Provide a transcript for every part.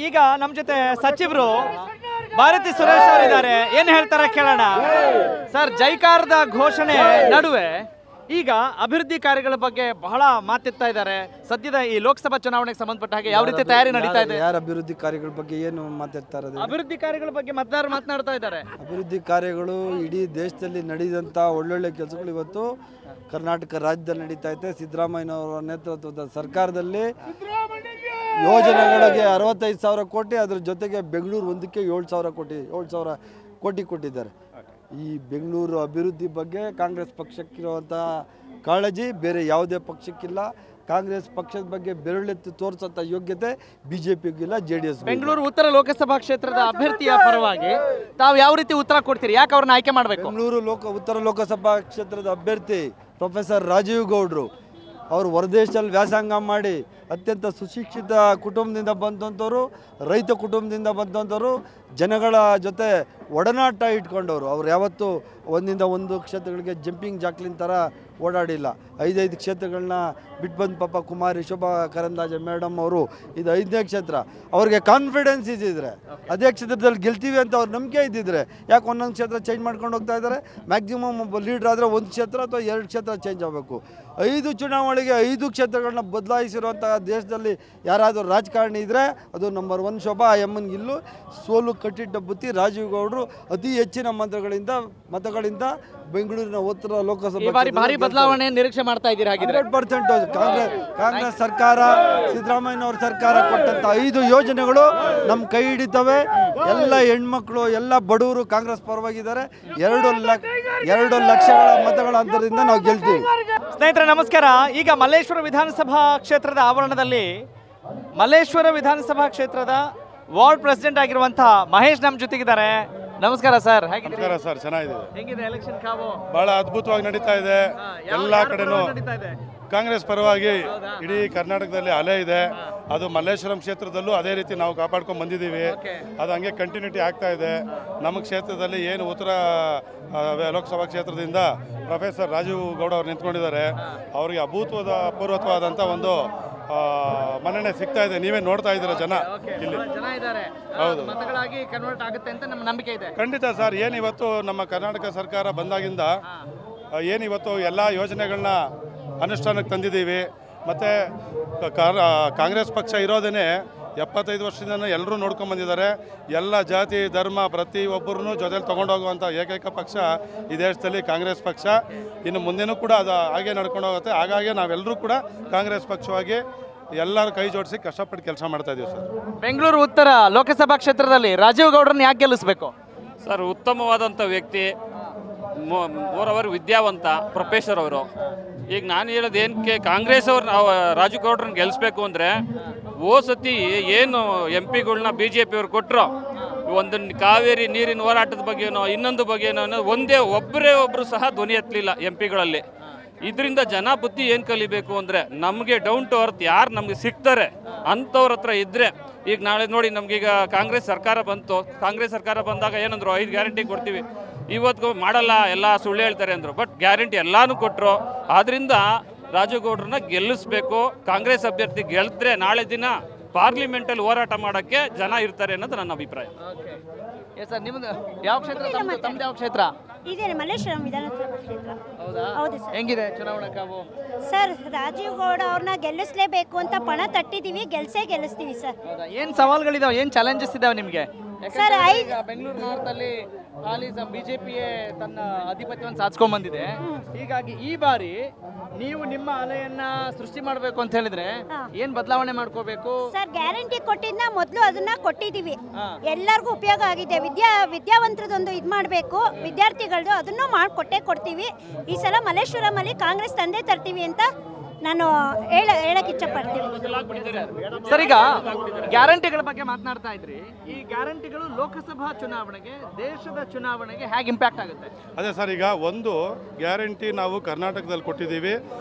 ಈಗ ನಮ್ಮ ಜೊತೆ ಸಚಿವರು ಭಾರತಿ ಸುರೇಶ್ ಅವರಿದ್ದಾರೆ, ಏನು ಹೇಳ್ತಾರೆ ಕೇಳೋಣ. ಸರ್, ಜೈಕಾರದ ಘೋಷಣೆ ನಡುವೆ ಈಗ ಅಭಿವೃದ್ಧಿ ಕಾರ್ಯಗಳ ಬಗ್ಗೆ ಬಹಳ ಮಾತೆತ್ತಾ ಇದ್ದಾರೆ. ಸದ್ಯದ ಈ ಲೋಕಸಭಾ ಚುನಾವಣೆಗೆ ಸಂಬಂಧಪಟ್ಟ ಹಾಗೆ ಯಾವ ರೀತಿ ತಯಾರಿ ನಡೀತಾ ಇದೆ? ಯಾರು ಅಭಿವೃದ್ಧಿ ಕಾರ್ಯಗಳ ಬಗ್ಗೆ ಏನು ಮಾತಾಡ್ತಾ ಇರೋದು? ಅಭಿವೃದ್ಧಿ ಕಾರ್ಯಗಳ ಬಗ್ಗೆ ಮತದಾರರು ಮಾತನಾಡ್ತಾ ಇದ್ದಾರೆ. ಅಭಿವೃದ್ಧಿ ಕಾರ್ಯಗಳು ಇಡೀ ದೇಶದಲ್ಲಿ ನಡೆದಂಥ ಒಳ್ಳೊಳ್ಳೆ ಕೆಲಸಗಳು ಇವತ್ತು ಕರ್ನಾಟಕ ರಾಜ್ಯದಲ್ಲಿ ನಡೀತಾ ಇದೆ. ಸಿದ್ದರಾಮಯ್ಯನವರ ನೇತೃತ್ವದ ಸರ್ಕಾರದಲ್ಲಿ ಯೋಜನೆಗಳಿಗೆ 65,000 ಕೋಟಿ, ಅದ್ರ ಜೊತೆಗೆ ಬೆಂಗಳೂರು ಒಂದಕ್ಕೆ 7,000 ಕೋಟಿ ಕೊಟ್ಟಿದ್ದಾರೆ. ಈ ಬೆಂಗಳೂರು ಅಭಿವೃದ್ಧಿ ಬಗ್ಗೆ ಕಾಂಗ್ರೆಸ್ ಪಕ್ಷಕ್ಕಿರುವಂಥ ಕಾಳಜಿ ಬೇರೆ ಯಾವುದೇ ಪಕ್ಷಕ್ಕಿಲ್ಲ. ಕಾಂಗ್ರೆಸ್ ಪಕ್ಷದ ಬಗ್ಗೆ ಬೆರಳೆತ್ತಿ ತೋರಿಸಂಥ ಯೋಗ್ಯತೆ ಬಿಜೆಪಿಗಿಲ್ಲ, JDS. ಬೆಂಗಳೂರು ಉತ್ತರ ಲೋಕಸಭಾ ಕ್ಷೇತ್ರದ ಅಭ್ಯರ್ಥಿಯ ಪರವಾಗಿ ತಾವು ಯಾವ ರೀತಿ ಉತ್ತರ ಕೊಡ್ತೀರಿ? ಯಾಕೆ ಅವ್ರನ್ನ ಆಯ್ಕೆ ಮಾಡಬೇಕು? ಬೆಂಗಳೂರು ಉತ್ತರ ಲೋಕಸಭಾ ಕ್ಷೇತ್ರದ ಅಭ್ಯರ್ಥಿ ಪ್ರೊಫೆಸರ್ ರಾಜೀವ್ ಗೌಡ್ರು ಅವರು ಹೊರದೇಶದಲ್ಲಿ ವ್ಯಾಸಂಗ ಮಾಡಿ ಅತ್ಯಂತ ಸುಶಿಕ್ಷಿತ ಕುಟುಂಬದಿಂದ ಬಂದಂಥವ್ರು, ರೈತ ಕುಟುಂಬದಿಂದ ಬಂದಂಥವ್ರು, ಜನಗಳ ಜೊತೆ ಒಡನಾಟ ಇಟ್ಕೊಂಡವರು. ಅವ್ರು ಯಾವತ್ತೂ ಒಂದಿಂದ ಒಂದು ಕ್ಷೇತ್ರಗಳಿಗೆ ಜಂಪಿಂಗ್ ಜಾಕ್ಲಿನ್ ಥರ ಓಡಾಡಿಲ್ಲ. 5 ಕ್ಷೇತ್ರಗಳನ್ನ ಬಿಟ್ಟು ಬಂದು ಪಾಪ ಕುಮಾರಿ ಶೋಭಾ ಕರಂದಾಜೆ ಮೇಡಮ್ ಅವರು ಇದು 5ನೇ ಕ್ಷೇತ್ರ. ಅವ್ರಿಗೆ ಕಾನ್ಫಿಡೆನ್ಸ್ ಇದ್ದಿದ್ರೆ, ಅದೇ ಕ್ಷೇತ್ರದಲ್ಲಿ ಗೆಲ್ತೀವಿ ಅಂತ ಅವ್ರ ನಂಬಿಕೆ ಇದ್ದಿದ್ರೆ ಯಾಕೆ ಒಂದೊಂದು ಕ್ಷೇತ್ರ ಚೇಂಜ್ ಮಾಡ್ಕೊಂಡು ಹೋಗ್ತಾ ಇದ್ದಾರೆ? ಮ್ಯಾಕ್ಸಿಮಮ್ ಒಬ್ಬ ಲೀಡ್ರ್ ಆದರೆ 1 ಕ್ಷೇತ್ರ ಅಥವಾ 2 ಕ್ಷೇತ್ರ ಚೇಂಜ್ ಆಗಬೇಕು. 5 ಚುನಾವಣೆಗೆ 5 ಕ್ಷೇತ್ರಗಳನ್ನ ಬದಲಾಯಿಸಿರುವಂಥ ದೇಶದಲ್ಲಿ ಯಾರಾದರೂ ರಾಜಕಾರಣಿ ಇದ್ದರೆ ಅದು ನಂಬರ್ 1 ಶೋಭಾ ಎಮ್ಮನ್ಗಿಲ್ಲು. ಸೋಲು ಕಟ್ಟಿಟ್ಟ ಬುತ್ತಿ ರಾಜೀವ್ ಗೌಡರು ಅತಿ ಹೆಚ್ಚಿನ ಮತಗಳಿಂದ ಬೆಂಗಳೂರಿನ ಉತ್ತರ ಲೋಕಸಭೆ ಭಾರಿ ಬದಲಾವಣೆ ನಿರೀಕ್ಷೆ ಮಾಡ್ತಾ ಇದ್ದೀರಾ? 100% ಕಾಂಗ್ರೆಸ್ ಸರ್ಕಾರ, ಸಿದ್ದರಾಮಯ್ಯನವ್ರ ಸರ್ಕಾರ ಕೊಟ್ಟಂತ 5 ಯೋಜನೆಗಳು ನಮ್ಮ ಕೈ ಹಿಡಿತವೆ. ಎಲ್ಲ ಹೆಣ್ಮಕ್ಳು, ಎಲ್ಲ ಬಡವರು ಕಾಂಗ್ರೆಸ್ ಪರವಾಗಿದ್ದಾರೆ. 2 ಲಕ್ಷಗಳ ಮತಗಳ ಅಂತರದಿಂದ ನಾವು ಗೆಲ್ತೀವಿ. ಸ್ನೇಹಿತರೆ ನಮಸ್ಕಾರ. ಈಗ ಮಲ್ಲೇಶ್ವರ ವಿಧಾನಸಭಾ ಕ್ಷೇತ್ರದ ಆವರಣದಲ್ಲಿ ಮಲ್ಲೇಶ್ವರ ವಿಧಾನಸಭಾ ಕ್ಷೇತ್ರದ ವಾರ್ಡ್ ಪ್ರೆಸಿಡೆಂಟ್ ಆಗಿರುವಂತಹ ಮಹೇಶ್ ನಮ್ಮ ಜೊತೆಗಿದ್ದಾರೆ. ನಮಸ್ಕಾರ ಸರ್, ನಮಸ್ಕಾರ ಸರ್. ಚೆನ್ನಾಗಿದೆ. ಹೇಗಿದೆ ಎಲೆಕ್ಷನ್ ಕಾವು? ಬಹಳ ಅದ್ಭುತವಾಗಿ ನಡೀತಾ ಇದೆ. ಎಲ್ಲ ಕಡೆನೂ ಕಾಂಗ್ರೆಸ್ ಪರವಾಗಿ ಇಡೀ ಕರ್ನಾಟಕದಲ್ಲಿ ಅಲೆ ಇದೆ. ಅದು ಮಲ್ಲೇಶ್ವರಂ ಕ್ಷೇತ್ರದಲ್ಲೂ ಅದೇ ರೀತಿ ನಾವು ಕಾಪಾಡ್ಕೊಂಡು ಬಂದಿದ್ದೀವಿ. ಅದು ಹಂಗೆ ಕಂಟಿನ್ಯೂಟಿ ಆಗ್ತಾ ಇದೆ. ನಮ್ಮ ಕ್ಷೇತ್ರದಲ್ಲಿ ಏನು ಉತ್ತರ ಲೋಕಸಭಾ ಕ್ಷೇತ್ರದಿಂದ ಪ್ರೊಫೆಸರ್ ರಾಜೀವ್ ಗೌಡ ಅವರು ನಿಂತ್ಕೊಂಡಿದ್ದಾರೆ. ಅವರಿಗೆ ಅಭೂತಪೂರ್ವವಾದಂಥ ಒಂದು ಮನ್ನಣೆ ಸಿಗ್ತಾ ಇದೆ. ನೀವೇ ನೋಡ್ತಾ ಇದ್ದೀರಾ ಜನ ಇಲ್ಲಿ. ಹೌದು, ಖಂಡಿತ ಸರ್. ಏನಿವತ್ತು ನಮ್ಮ ಕರ್ನಾಟಕ ಸರ್ಕಾರ ಬಂದಾಗಿಂದ ಏನಿವತ್ತು ಎಲ್ಲ ಯೋಜನೆಗಳನ್ನ ಅನುಷ್ಠಾನಕ್ಕೆ ತಂದಿದ್ದೀವಿ. ಮತ್ತು ಕಾಂಗ್ರೆಸ್ ಪಕ್ಷ ಇರೋದೇ 75 ವರ್ಷದಿಂದ ಎಲ್ಲರೂ ನೋಡ್ಕೊಂಡು ಬಂದಿದ್ದಾರೆ. ಎಲ್ಲ ಜಾತಿ ಧರ್ಮ ಪ್ರತಿಯೊಬ್ಬರನ್ನು ಜೊತೆಲಿ ತೊಗೊಂಡೋಗುವಂಥ ಏಕೈಕ ಪಕ್ಷ ಈ ದೇಶದಲ್ಲಿ ಕಾಂಗ್ರೆಸ್ ಪಕ್ಷ. ಇನ್ನು ಮುಂದೆನೂ ಕೂಡ ಅದು ಹಾಗೆ ನಡ್ಕೊಂಡು ಹೋಗುತ್ತೆ. ಹಾಗಾಗಿ ನಾವೆಲ್ಲರೂ ಕೂಡ ಕಾಂಗ್ರೆಸ್ ಪಕ್ಷವಾಗಿ ಎಲ್ಲರೂ ಕೈ ಜೋಡಿಸಿ ಕಷ್ಟಪಟ್ಟು ಕೆಲಸ ಮಾಡ್ತಾ ಇದ್ದೀವಿ ಸರ್. ಬೆಂಗಳೂರು ಉತ್ತರ ಲೋಕಸಭಾ ಕ್ಷೇತ್ರದಲ್ಲಿ ರಾಜೀವ್ ಗೌಡ್ರನ್ನ ಯಾಕೆ ಗೆಲ್ಲಿಸಬೇಕು ಸರ್? ಉತ್ತಮವಾದಂಥ ವ್ಯಕ್ತಿ, ಮೋರವರು ವಿದ್ಯಾವಂತ ಪ್ರೊಫೆಸರ್ ಅವರು. ಈಗ ನಾನು ಹೇಳೋದು ಏನಕ್ಕೆ ಕಾಂಗ್ರೆಸ್ ಅವ್ರು ನಾವು ರಾಜೀವ್ ಗೌಡ್ರನ್ನ ಗೆಲ್ಲಿಸ್ಬೇಕು ಅಂದರೆ, ಸತಿ ಏನು MP ಬಿ ಜೆ ಪಿಯವ್ರು ಕೊಟ್ಟರು, ಒಂದು ಕಾವೇರಿ ನೀರಿನ ಹೋರಾಟದ ಬಗ್ಗೆನೋ ಇನ್ನೊಂದು ಬಗ್ಗೆನೋ ಒಬ್ಬರು ಸಹ ಧ್ವನಿ ಎತ್ತಲಿಲ್ಲ MP. ಇದರಿಂದ ಜನ ಬುದ್ಧಿ ಏನು ಕಲಿಬೇಕು ಅಂದರೆ, ನಮಗೆ ಡೌನ್ ಟು ಅರ್ತ್ ಯಾರು ನಮಗೆ ಸಿಗ್ತಾರೆ ಅಂಥವ್ರ ಹತ್ರ ಇದ್ದರೆ. ಈಗ ನಾಳೆ ನೋಡಿ, ನಮಗೀಗ ಕಾಂಗ್ರೆಸ್ ಸರ್ಕಾರ ಬಂತು. ಕಾಂಗ್ರೆಸ್ ಸರ್ಕಾರ ಬಂದಾಗ ಏನಂದ್ರು, 5 ಗ್ಯಾರಂಟಿ ಕೊಡ್ತೀವಿ. ಇವತ್ತು ಮಾಡಲ್ಲ, ಎಲ್ಲ ಸುಳ್ಳು ಹೇಳ್ತಾರೆ ಅಂದರು. ಬಟ್ ಗ್ಯಾರಂಟಿ ಎಲ್ಲಾನು ಕೊಟ್ಟರು. ಆದ್ದರಿಂದ ರಾಜೀವ್ ಗೌಡ್ರನ್ನ ಗೆಲ್ಲಿಸ್ಬೇಕು. ಕಾಂಗ್ರೆಸ್ ಅಭ್ಯರ್ಥಿ ಗೆಲ್ದ್ರೆ ನಾಳೆ ದಿನ ಪಾರ್ಲಿಮೆಂಟಲ್ಲಿ ಹೋರಾಟ ಮಾಡೋಕ್ಕೆ ಜನ ಇರ್ತಾರೆ ಅನ್ನೋದು ನನ್ನ ಅಭಿಪ್ರಾಯ. ನಿಮ್ದು ಯಾವ ಕ್ಷೇತ್ರ? ತಮ್ಮದು ಯಾವ ಕ್ಷೇತ್ರ? ಇದೆ ಮಲ್ಲೇಶ್ವರಂ ವಿಧಾನಸಭಾ ಕ್ಷೇತ್ರ. ಹೌದು ಸರ್. ಹೆಂಗಿದೆ ಚುನಾವಣಾ ಕಾವು? ಸರ್, ರಾಜೀವ್ ಗೌಡ ಅವ್ರನ್ನ ಗೆಲ್ಲಿಸಲೇಬೇಕು ಅಂತ ಪಣ ತಟ್ಟಿದೀವಿ. ಗೆಲ್ಲಿಸ್ತೀವಿ ಸರ್. ಏನ್ ಸವಾಲುಗಳಿದಾವೆ, ಏನ್ ಚಾಲೆಂಜಸ್ ಇದಾವೆ ನಿಮ್ಗೆ? ಸರ್, ಬೆಂಗಳೂರು ನಾರ್ತ್ ಅಲ್ಲಿ ಹಾಲಿ ಬಿಜೆಪಿಯೇ ತನ್ನ ಆಧಿಪತ್ಯವನ್ನು ಸಾಧಿಸ್ಕೊಂಡ್ ಬಂದಿದೆ. ಹೀಗಾಗಿ ಈ ಬಾರಿ ನೀವು ನಿಮ್ಮ ಅಲೆಯನ್ನ ಸೃಷ್ಟಿ ಮಾಡಬೇಕು ಅಂತ ಹೇಳಿದ್ರೆ ಏನ್ ಬದಲಾವಣೆ ಮಾಡ್ಕೋಬೇಕು? ಸರ್, ಗ್ಯಾರಂಟಿ ಕೊಟ್ಟಿದ್ನ ಮೊದಲು ಅದನ್ನ ಕೊಟ್ಟಿದೀವಿ. ಎಲ್ಲರಿಗೂ ಉಪಯೋಗ ಆಗಿದೆ. ವಿದ್ಯಾವಂತರದೊಂದು ಇದು ಮಾಡಬೇಕು, ವಿದ್ಯಾರ್ಥಿಗಳದ್ದು, ಅದನ್ನು ಕೊಡ್ತೀವಿ. ಈ ಸಲ ಮಲ್ಲೇಶ್ವರಂ ಅಲ್ಲಿ ಕಾಂಗ್ರೆಸ್ ತಂದೆ ತರ್ತೀವಿ ಅಂತ ನಾನು ಹೇಳಕ್ ಇಷ್ಟಪಡ್ತೀನಿ. ಸರ್, ಈಗ ಗ್ಯಾರಂಟಿಗಳ ಬಗ್ಗೆ ಮಾತನಾಡ್ತಾ ಇದ್ರಿ. ಈ ಗ್ಯಾರಂಟಿಗಳು ಲೋಕಸಭಾ ಚುನಾವಣೆಗೆ, ದೇಶದ ಚುನಾವಣೆಗೆ ಹೇಗೆ ಇಂಪ್ಯಾಕ್ಟ್ ಆಗುತ್ತೆ? ಅದೇ ಸರ್, ಈಗ ಒಂದು ಗ್ಯಾರಂಟಿ ನಾವು ಕರ್ನಾಟಕದಲ್ಲಿ ಕೊಟ್ಟಿದ್ದೀವಿ.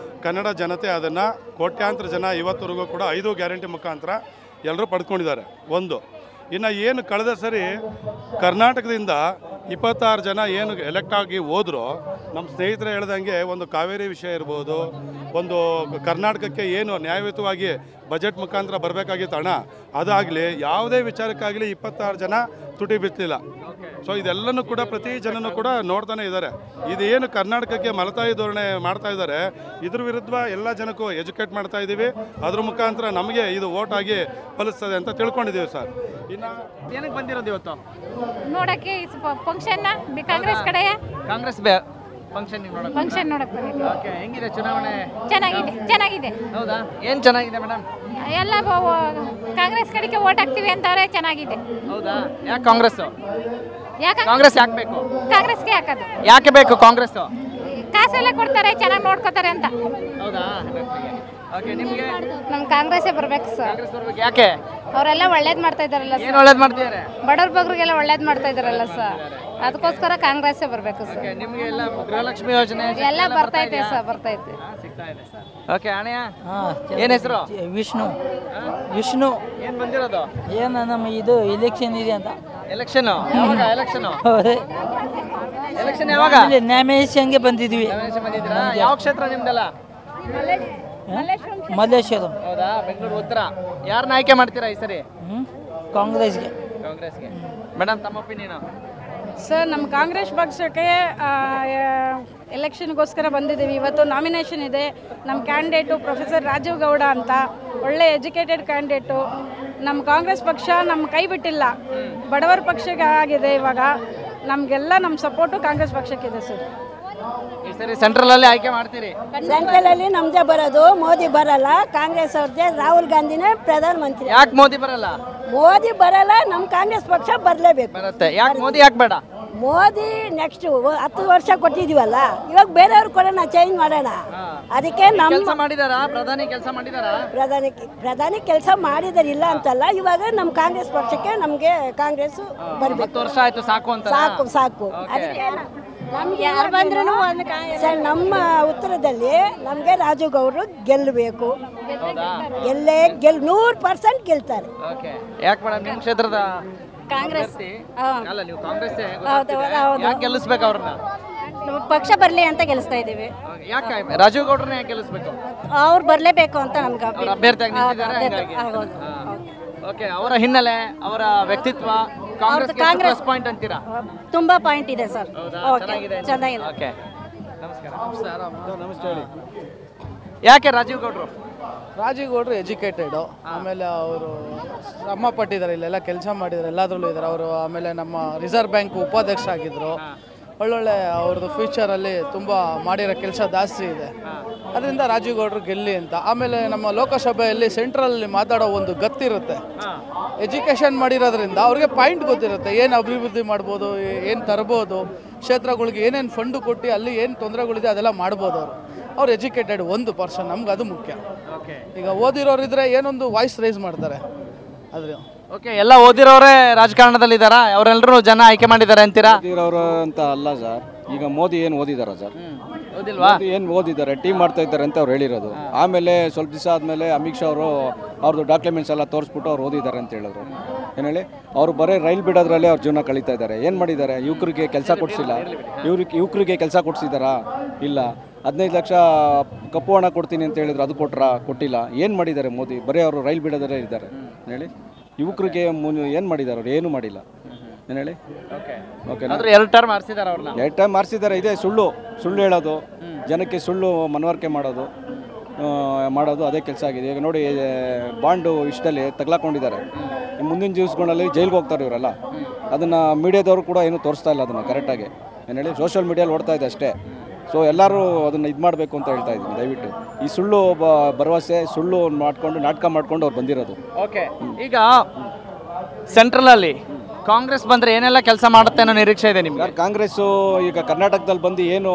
ಕನ್ನಡ ಜನತೆ ಅದನ್ನು ಕೋಟ್ಯಾಂತರ ಜನ ಇವತ್ತರೆಗೂ ಕೂಡ 5 ಗ್ಯಾರಂಟಿ ಮುಖಾಂತರ ಎಲ್ಲರೂ ಪಡ್ಕೊಂಡಿದ್ದಾರೆ. ಒಂದು ಇನ್ನು ಏನು ಕಳೆದ ಸರಿ ಕರ್ನಾಟಕದಿಂದ 26 ಜನ ಏನು ಎಲೆಕ್ಟ್ ಆಗಿ ಹೋದ್ರು ನಮ್ಮ ಸ್ನೇಹಿತರು ಹೇಳ್ದಂಗೆ ಒಂದು ಕಾವೇರಿ ವಿಷಯ ಇರ್ಬೋದು, ಒಂದು ಕರ್ನಾಟಕಕ್ಕೆ ಏನು ನ್ಯಾಯಯುತವಾಗಿ ಬಜೆಟ್ ಮುಖಾಂತರ ಬರಬೇಕಾಗಿತ್ತು ಹಣ ಅದಾಗಲಿ, ಯಾವುದೇ ವಿಚಾರಕ್ಕಾಗಲಿ 26 ಜನ ತುಟಿ ಬಿತ್ತಲಿಲ್ಲ. ಸೊ ಇದೆಲ್ಲನೂ ಕೂಡ ಪ್ರತಿ ಜನನೂ ಕೂಡ ನೋಡ್ತಾನೆ ಇದ್ದಾರೆ. ಇದೇನು ಕರ್ನಾಟಕಕ್ಕೆ ಮಲತಾಯಿ ಧೋರಣೆ ಮಾಡ್ತಾ ಇದ್ದಾರೆ, ಇದ್ರ ವಿರುದ್ಧ ಎಲ್ಲ ಜನಕ್ಕೂ ಎಜುಕೇಟ್ ಮಾಡ್ತಾ ಇದ್ದೀವಿ. ಅದ್ರ ಮುಖಾಂತರ ನಮಗೆ ಇದು ವೋಟ್ ಆಗಿ ಫಲಿಸ್ತದೆ ಅಂತ ತಿಳ್ಕೊಂಡಿದ್ದೀವಿ ಸರ್. ಇನ್ನು ಏನಕ್ಕೆ ಬಂದಿರೋದು ಇವತ್ತು? ನೋಡಕ್ಕೆ ಫಂಕ್ಷನ್ ಕಾಂಗ್ರೆಸ್ ಕಡೆ ಕಾಂಗ್ರೆಸ್ ಫಂಕ್ಷನ್ ನೋಡಕ್ ಬಂದಿದ್ವಿ. ಓಕೆ, ಹೆಂಗಿದೆ ಚುನಾವಣೆ? ಚೆನ್ನಾಗಿದೆ. ಹೌದಾ? ಏನು ಚೆನ್ನಾಗಿದೆ ಮೇಡಮ್? ಎಲ್ಲ ಕಾಂಗ್ರೆಸ್ ಕಡೆಗೆ ಓಟ್ ಹಾಕ್ತಿವಿ ಅಂತಾರೆ. ಚೆನ್ನಾಗಿದೆ. ಹೌದಾ? ಯಾಕೆ ಕಾಂಗ್ರೆಸ್? ಯಾಕೆ ಕಾಂಗ್ರೆಸ್ ಯಾಕೆ ಬೇಕು? ಕಾಂಗ್ರೆಸ್ಗೆ ಹಾಕೋದು. ಯಾಕೆ ಬೇಕು ಕಾಂಗ್ರೆಸ್? ಕಾಸೆಲ್ಲ ಕೊಡ್ತಾರೆ, ಚೆನ್ನಾಗಿ ನೋಡ್ಕೋತಾರೆ ಅಂತ. ಹೌದಾ? ಓಕೆ, ನಿಮಗೆ ನಮ್ ಕಾಂಗ್ರೆಸ್ಸೇ ಬರ್ಬೇಕು ಸರ್. ಕಾಂಗ್ರೆಸ್ ಬರ್ಬೇಕು. ಯಾಕೆ? ಅವರೆಲ್ಲ ಒಳ್ಳೇದ್ ಮಾಡ್ತಾ ಇದಾರಲ್ಲ ಏನು ಸರ್, ಒಳ್ಳೇದು ಮಾಡ್ತಿದ್ದಾರೆ? ಬಡವ್ರ ಬಗ್ರಿಗೆಲ್ಲ ಒಳ್ಳೇದ್ ಮಾಡ್ತಾ ಇದಾರಲ್ಲ ಸರ್, ಅದಕ್ಕೋಸ್ಕರ ಕಾಂಗ್ರೆಸ್ಸೇ ಬರ್ಬೇಕು ಸರ್. ಓಕೆ, ನಿಮಗೆ ಎಲ್ಲ ಗೃಹಲಕ್ಷ್ಮಿ ಯೋಜನೆ ಎಲ್ಲ ಬರ್ತೈತೆ ಸರ್, ಬರ್ತೈತೆ. ಸಿಗ್ತಾ ಇದೆ. ಓಕೆ ಅಣ್ಣಯ್ಯ, ಏನು ಹೆಸರು? ವಿಷ್ಣು ಏನು ಬಂದಿರೋದು? ಏನು ನಮ್ಮ ಇದು ಎಲೆಕ್ಷನ್ ಇದೆ ಅಂತ. ಎಲೆಕ್ಷನ್ ಯಾವಾಗ? ಎಲೆಕ್ಷನ್ ಯಾವಾಗ? ನ್ಯಾಮೇಶಂಗೆ ಬಂದಿದ್ವಿ. ಬಂದಿದ್ದೀರಾ? ಯಾವ ಕ್ಷೇತ್ರ ನಿಮ್ದೆಲ್ಲ? ಮಲ್ಲೇಶ್ವರಂ. ಹೌದಾ? ಬೆಂಗಳೂರು ಉತ್ತರ. ಯಾರನ್ನ ಆಯ್ಕೆ ಮಾಡ್ತೀರಾ ಈ ಸರಿ? ಕಾಂಗ್ರೆಸ್ಗೆ. ಮೇಡಮ್, ತಮ್ಮ ಒಪಿನಿಯನ್? ಸರ್, ನಮ್ಮ ಕಾಂಗ್ರೆಸ್ ಪಕ್ಷಕ್ಕೆ ಎಲೆಕ್ಷನ್ಗೋಸ್ಕರ ಬಂದಿದ್ದೀವಿ. ಇವತ್ತು ನಾಮಿನೇಷನ್ ಇದೆ. ನಮ್ಮ ಕ್ಯಾಂಡಿಡೇಟು ಪ್ರೊಫೆಸರ್ ರಾಜೀವ್ ಗೌಡ ಅಂತ, ಒಳ್ಳೆ ಎಜುಕೇಟೆಡ್ ಕ್ಯಾಂಡಿಡೇಟು. ನಮ್ಮ ಕಾಂಗ್ರೆಸ್ ಪಕ್ಷ ನಮ್ಮ ಕೈ ಬಿಟ್ಟಿಲ್ಲ, ಬಡವರ ಪಕ್ಷಕ್ಕೆ ಆಗಿದೆ. ಇವಾಗ ನಮಗೆಲ್ಲ ನಮ್ಮ ಸಪೋರ್ಟು ಕಾಂಗ್ರೆಸ್ ಪಕ್ಷಕ್ಕಿದೆ ಸರ್. ಈ ಸರಿ ಸೆಂಟ್ರಲ್ ಅಲ್ಲಿ ಆಯ್ಕೆ ಮಾಡ್ತೀರಿ? ಸೆಂಟ್ರಲ್ ಅಲ್ಲಿ ನಮ್ದೇ ಬರೋದು, ಮೋದಿ ಬರಲ್ಲ. ಕಾಂಗ್ರೆಸ್ ಅವ್ರದ್ದೇ, ರಾಹುಲ್ ಗಾಂಧಿನೇ ಪ್ರಧಾನಮಂತ್ರಿ. ಯಾಕೆ ಮೋದಿ ಬರಲ್ಲ? ಮೋದಿ ಬರಲ್ಲ, ನಮ್ಮ ಕಾಂಗ್ರೆಸ್ ಪಕ್ಷ ಬರಲೇಬೇಕು. ಬರುತ್ತೆ. ಯಾಕೆ ಮೋದಿ ಯಾಕೆ ಬೇಡ? ಮೋದಿ ನೆಕ್ಸ್ಟ್ 10 ವರ್ಷ ಕೊಟ್ಟಿದೀವಲ್ಲ, ಇವಾಗ ಬೇರೆಯವ್ರು ಕೊಡೋಣ, ಚೇಂಜ್ ಮಾಡೋಣ. ಅದಕ್ಕೆ ನಮ್ಮ ಮಾಡಿದಾರಾ? ಪ್ರಧಾನಿ ಕೆಲಸ ಮಾಡಿದಾರಾ? ಪ್ರಧಾನಿ ಕೆಲಸ ಮಾಡಿದಾರೆ, ಇಲ್ಲ ಅಂತಲ್ಲ. ಇವಾಗ ನಮ್ಮ ಕಾಂಗ್ರೆಸ್ ಪಕ್ಷಕ್ಕೆ ನಮ್ಗೆ ಕಾಂಗ್ರೆಸ್ ಬರ್ಬೇಕು. 10 ವರ್ಷ ಆಯ್ತು ಸಾಕು ಅಂತ. ಸಾಕು. ಅದಕ್ಕೆ ನಮ್ಗೆ ಯಾರು ಬಂದ್ರು ಸರ್, ನಮ್ಮ ಉತ್ತರದಲ್ಲಿ ನಮ್ಗೆ ರಾಜೀವ್ ಗೌಡ್ರು ಗೆಲ್ಲಬೇಕು. ಗೆಲ್ಲೇ 100% ಗೆಲ್ತಾರೆ. ಯಾಕೆ ಮೇಡಮ್, ನಿಮ್ಮ ಕ್ಷೇತ್ರದ ಕಾಂಗ್ರೆಸ್ ಅಲ್ಲ, ನೀವು ಕಾಂಗ್ರೆಸ್ ಯಾಕೆ ಗೆಲ್ಲಿಸ್ಬೇಕು ಅವ್ರನ್ನ? ಪಕ್ಷ ಬರಲಿ ಅಂತ ಗೆಲ್ಲಿಸ್ತಾ ಇದ್ದೀವಿ. ಯಾಕೆ ರಾಜೀವ್ ಗೌಡ್ರನ್ನ ಯಾಕೆ ಗೆಲ್ಲಿಸ್ಬೇಕು? ಅವ್ರು ಬರಲೇಬೇಕು ಅಂತ ನಮ್ಗೆ ಅಭ್ಯರ್ಥಿಯಾಗಿ ನಿಂತಿದ್ದಾರೆ. ಓಕೆ, ಅವರ ಹಿನ್ನೆಲೆ, ಅವರ ವ್ಯಕ್ತಿತ್ವ ಕಾಂಗ್ರೆಸ್ ಪಾಯಿಂಟ್ ಅಂತೀರಾ? ತುಂಬಾ ಪಾಯಿಂಟ್ ಇದೆ ಸರ್. ಚೆನ್ನಾಗಿದೆ. ಓಕೆ, ನಮಸ್ಕಾರ. ನಮಸ್ತೆ. ಹೇಳಿ, ಯಾಕೆ ರಾಜೀವ್ ಗೌಡ್ರು? ರಾಜೀವ್ ಗೌಡ್ರು ಎಜುಕೇಟೆಡು, ಆಮೇಲೆ ಅವರು ಶ್ರಮ ಪಟ್ಟಿದ್ದಾರೆ, ಇಲ್ಲೆಲ್ಲ ಕೆಲಸ ಮಾಡಿದ್ದಾರೆ, ಎಲ್ಲದರಲ್ಲೂ ಇದ್ದಾರೆ ಅವರು. ಆಮೇಲೆ ನಮ್ಮ ರಿಸರ್ವ್ ಬ್ಯಾಂಕ್ ಉಪಾಧ್ಯಕ್ಷ ಆಗಿದ್ದರು. ಒಳ್ಳೊಳ್ಳೆ ಅವ್ರದ್ದು ಫ್ಯೂಚರಲ್ಲಿ ತುಂಬ ಮಾಡಿರೋ ಕೆಲಸ ಜಾಸ್ತಿ ಇದೆ. ಅದರಿಂದ ರಾಜೀವ್ ಗೌಡ್ರು ಗೆಲ್ಲಿ ಅಂತ. ಆಮೇಲೆ ನಮ್ಮ ಲೋಕಸಭೆಯಲ್ಲಿ ಸೆಂಟ್ರಲ್ಲಿ ಮಾತಾಡೋ ಒಂದು ಗತ್ತಿರುತ್ತೆ. ಎಜುಕೇಷನ್ ಮಾಡಿರೋದ್ರಿಂದ ಅವ್ರಿಗೆ ಪಾಯಿಂಟ್ ಗೊತ್ತಿರುತ್ತೆ, ಏನು ಅಭಿವೃದ್ಧಿ ಮಾಡ್ಬೋದು, ಏನು ತರ್ಬೋದು, ಕ್ಷೇತ್ರಗಳಿಗೆ ಏನೇನು ಫಂಡು ಕೊಟ್ಟು ಅಲ್ಲಿ ಏನು ತೊಂದರೆಗಳಿದೆ ಅದೆಲ್ಲ ಮಾಡ್ಬೋದು. ಅವ್ರು ಎಜುಕೇಟೆಡ್ 1%, ನಮ್ಗೆ ಅದು ಮುಖ್ಯ. ಈಗ ಓದಿರೋರಿದ್ರೆ ಏನೊಂದು ವಾಯ್ಸ್ ರೈಸ್ ಮಾಡ್ತಾರೆ. ಅದ್ರ ಓಕೆ, ಎಲ್ಲ ಓದಿರೋರೇ ರಾಜಕಾರಣದಲ್ಲಿ ಇದ್ದಾರಾ? ಅವರೆಲ್ಲರೂ ಜನ ಆಯ್ಕೆ ಮಾಡಿದ್ದಾರೆ ಅಂತೀರಾ? ಓದಿರೋರು ಅಂತ ಅಲ್ಲ ಸರ್. ಈಗ ಮೋದಿ ಏನು ಓದಿದಾರ ಸರ್? ಓದಿಲ್ವಾ? ಏನು ಓದಿದ್ದಾರೆ, ಟೀಮ್ ಮಾಡ್ತಾ ಇದ್ದಾರೆ ಅಂತ ಅವ್ರು ಹೇಳಿರೋದು. ಆಮೇಲೆ ಸ್ವಲ್ಪ ದಿವಸ ಆದಮೇಲೆ ಅಮಿತ್ ಶಾ ಅವರು ಅವ್ರದ್ದು ಡಾಕ್ಯುಮೆಂಟ್ಸ್ ಎಲ್ಲ ತೋರಿಸ್ಬಿಟ್ಟು ಅವ್ರು ಓದಿದ್ದಾರೆ ಅಂತ ಹೇಳಿದ್ರು. ಏನು ಹೇಳಿ, ಅವರು ಬರೀ ರೈಲ್ ಬಿಡೋದ್ರಲ್ಲೇ ಅವ್ರ ಜೀವನ ಕಳೀತಾ ಇದ್ದಾರೆ. ಏನು ಮಾಡಿದ್ದಾರೆ? ಯುವಕರಿಗೆ ಕೆಲಸ ಕೊಡಿಸಿಲ್ಲ. ಯುವಕರಿಗೆ ಕೆಲಸ ಕೊಡಿಸಿದಾರಾ? ಇಲ್ಲ. 15 ಲಕ್ಷ ಕಪ್ಪು ಹಣ ಕೊಡ್ತೀನಿ ಅಂತ ಹೇಳಿದ್ರು, ಅದು ಕೊಟ್ಟಿಲ್ಲ. ಏನು ಮಾಡಿದ್ದಾರೆ ಮೋದಿ? ಬರೀ ಅವರು ರೈಲ್ ಬಿಡೋದರೇ ಇದ್ದಾರೆ. ಹೇಳಿ, ಯುವಕರಿಗೆ ಏನು ಮಾಡಿದ್ದಾರೆ? ಅವ್ರು ಏನೂ ಮಾಡಿಲ್ಲ. ಏನು ಹೇಳಿ? ಓಕೆ, 2 ಟರ್ಮ್ ಆರಿಸಿದ್ದಾರೆ ಅವ್ರನ್ನ. 2 ಟೈಮ್ ಆರಿಸಿದ್ದಾರೆ. ಇದೇ ಸುಳ್ಳು ಹೇಳೋದು, ಜನಕ್ಕೆ ಸುಳ್ಳು ಮನವರಿಕೆ ಮಾಡೋದು ಅದೇ ಕೆಲಸ ಆಗಿದೆ. ಈಗ ನೋಡಿ, ಬಾಂಡು ಇಷ್ಟಲ್ಲಿ ತಗ್ಲಾಕೊಂಡಿದ್ದಾರೆ. ಮುಂದಿನ ದಿವಸಗಳಲ್ಲಿ ಜೈಲಿಗೆ ಹೋಗ್ತಾರೆ ಇವರೆಲ್ಲ. ಅದನ್ನು ಮೀಡಿಯಾದವರು ಕೂಡ ಏನೂ ತೋರಿಸ್ತಾ ಇಲ್ಲ ಅದನ್ನು ಕರೆಕ್ಟಾಗಿ. ಏನು ಹೇಳಿ, ಸೋಷಿಯಲ್ ಮೀಡಿಯಲ್ಲಿ ಓಡ್ತಾ ಇದೆ ಅಷ್ಟೇ. ಸೊ ಎಲ್ಲರೂ ಅದನ್ನು ಇದು ಮಾಡಬೇಕು ಅಂತ ಹೇಳ್ತಾ ಇದ್ದೀನಿ. ದಯವಿಟ್ಟು ಈ ಸುಳ್ಳು ಭರವಸೆ, ಸುಳ್ಳು ನಾಟಕ ಮಾಡ್ಕೊಂಡು ಅವ್ರು ಬಂದಿರೋದು. ಓಕೆ, ಈಗ ಸೆಂಟ್ರಲಲ್ಲಿ ಕಾಂಗ್ರೆಸ್ ಬಂದರೆ ಏನೆಲ್ಲ ಕೆಲಸ ಮಾಡುತ್ತೆ ಅನ್ನೋ ನಿರೀಕ್ಷೆ ಇದೆ ನಿಮ್ಗೆ? ಕಾಂಗ್ರೆಸ್ಸು ಈಗ ಕರ್ನಾಟಕದಲ್ಲಿ ಬಂದು ಏನು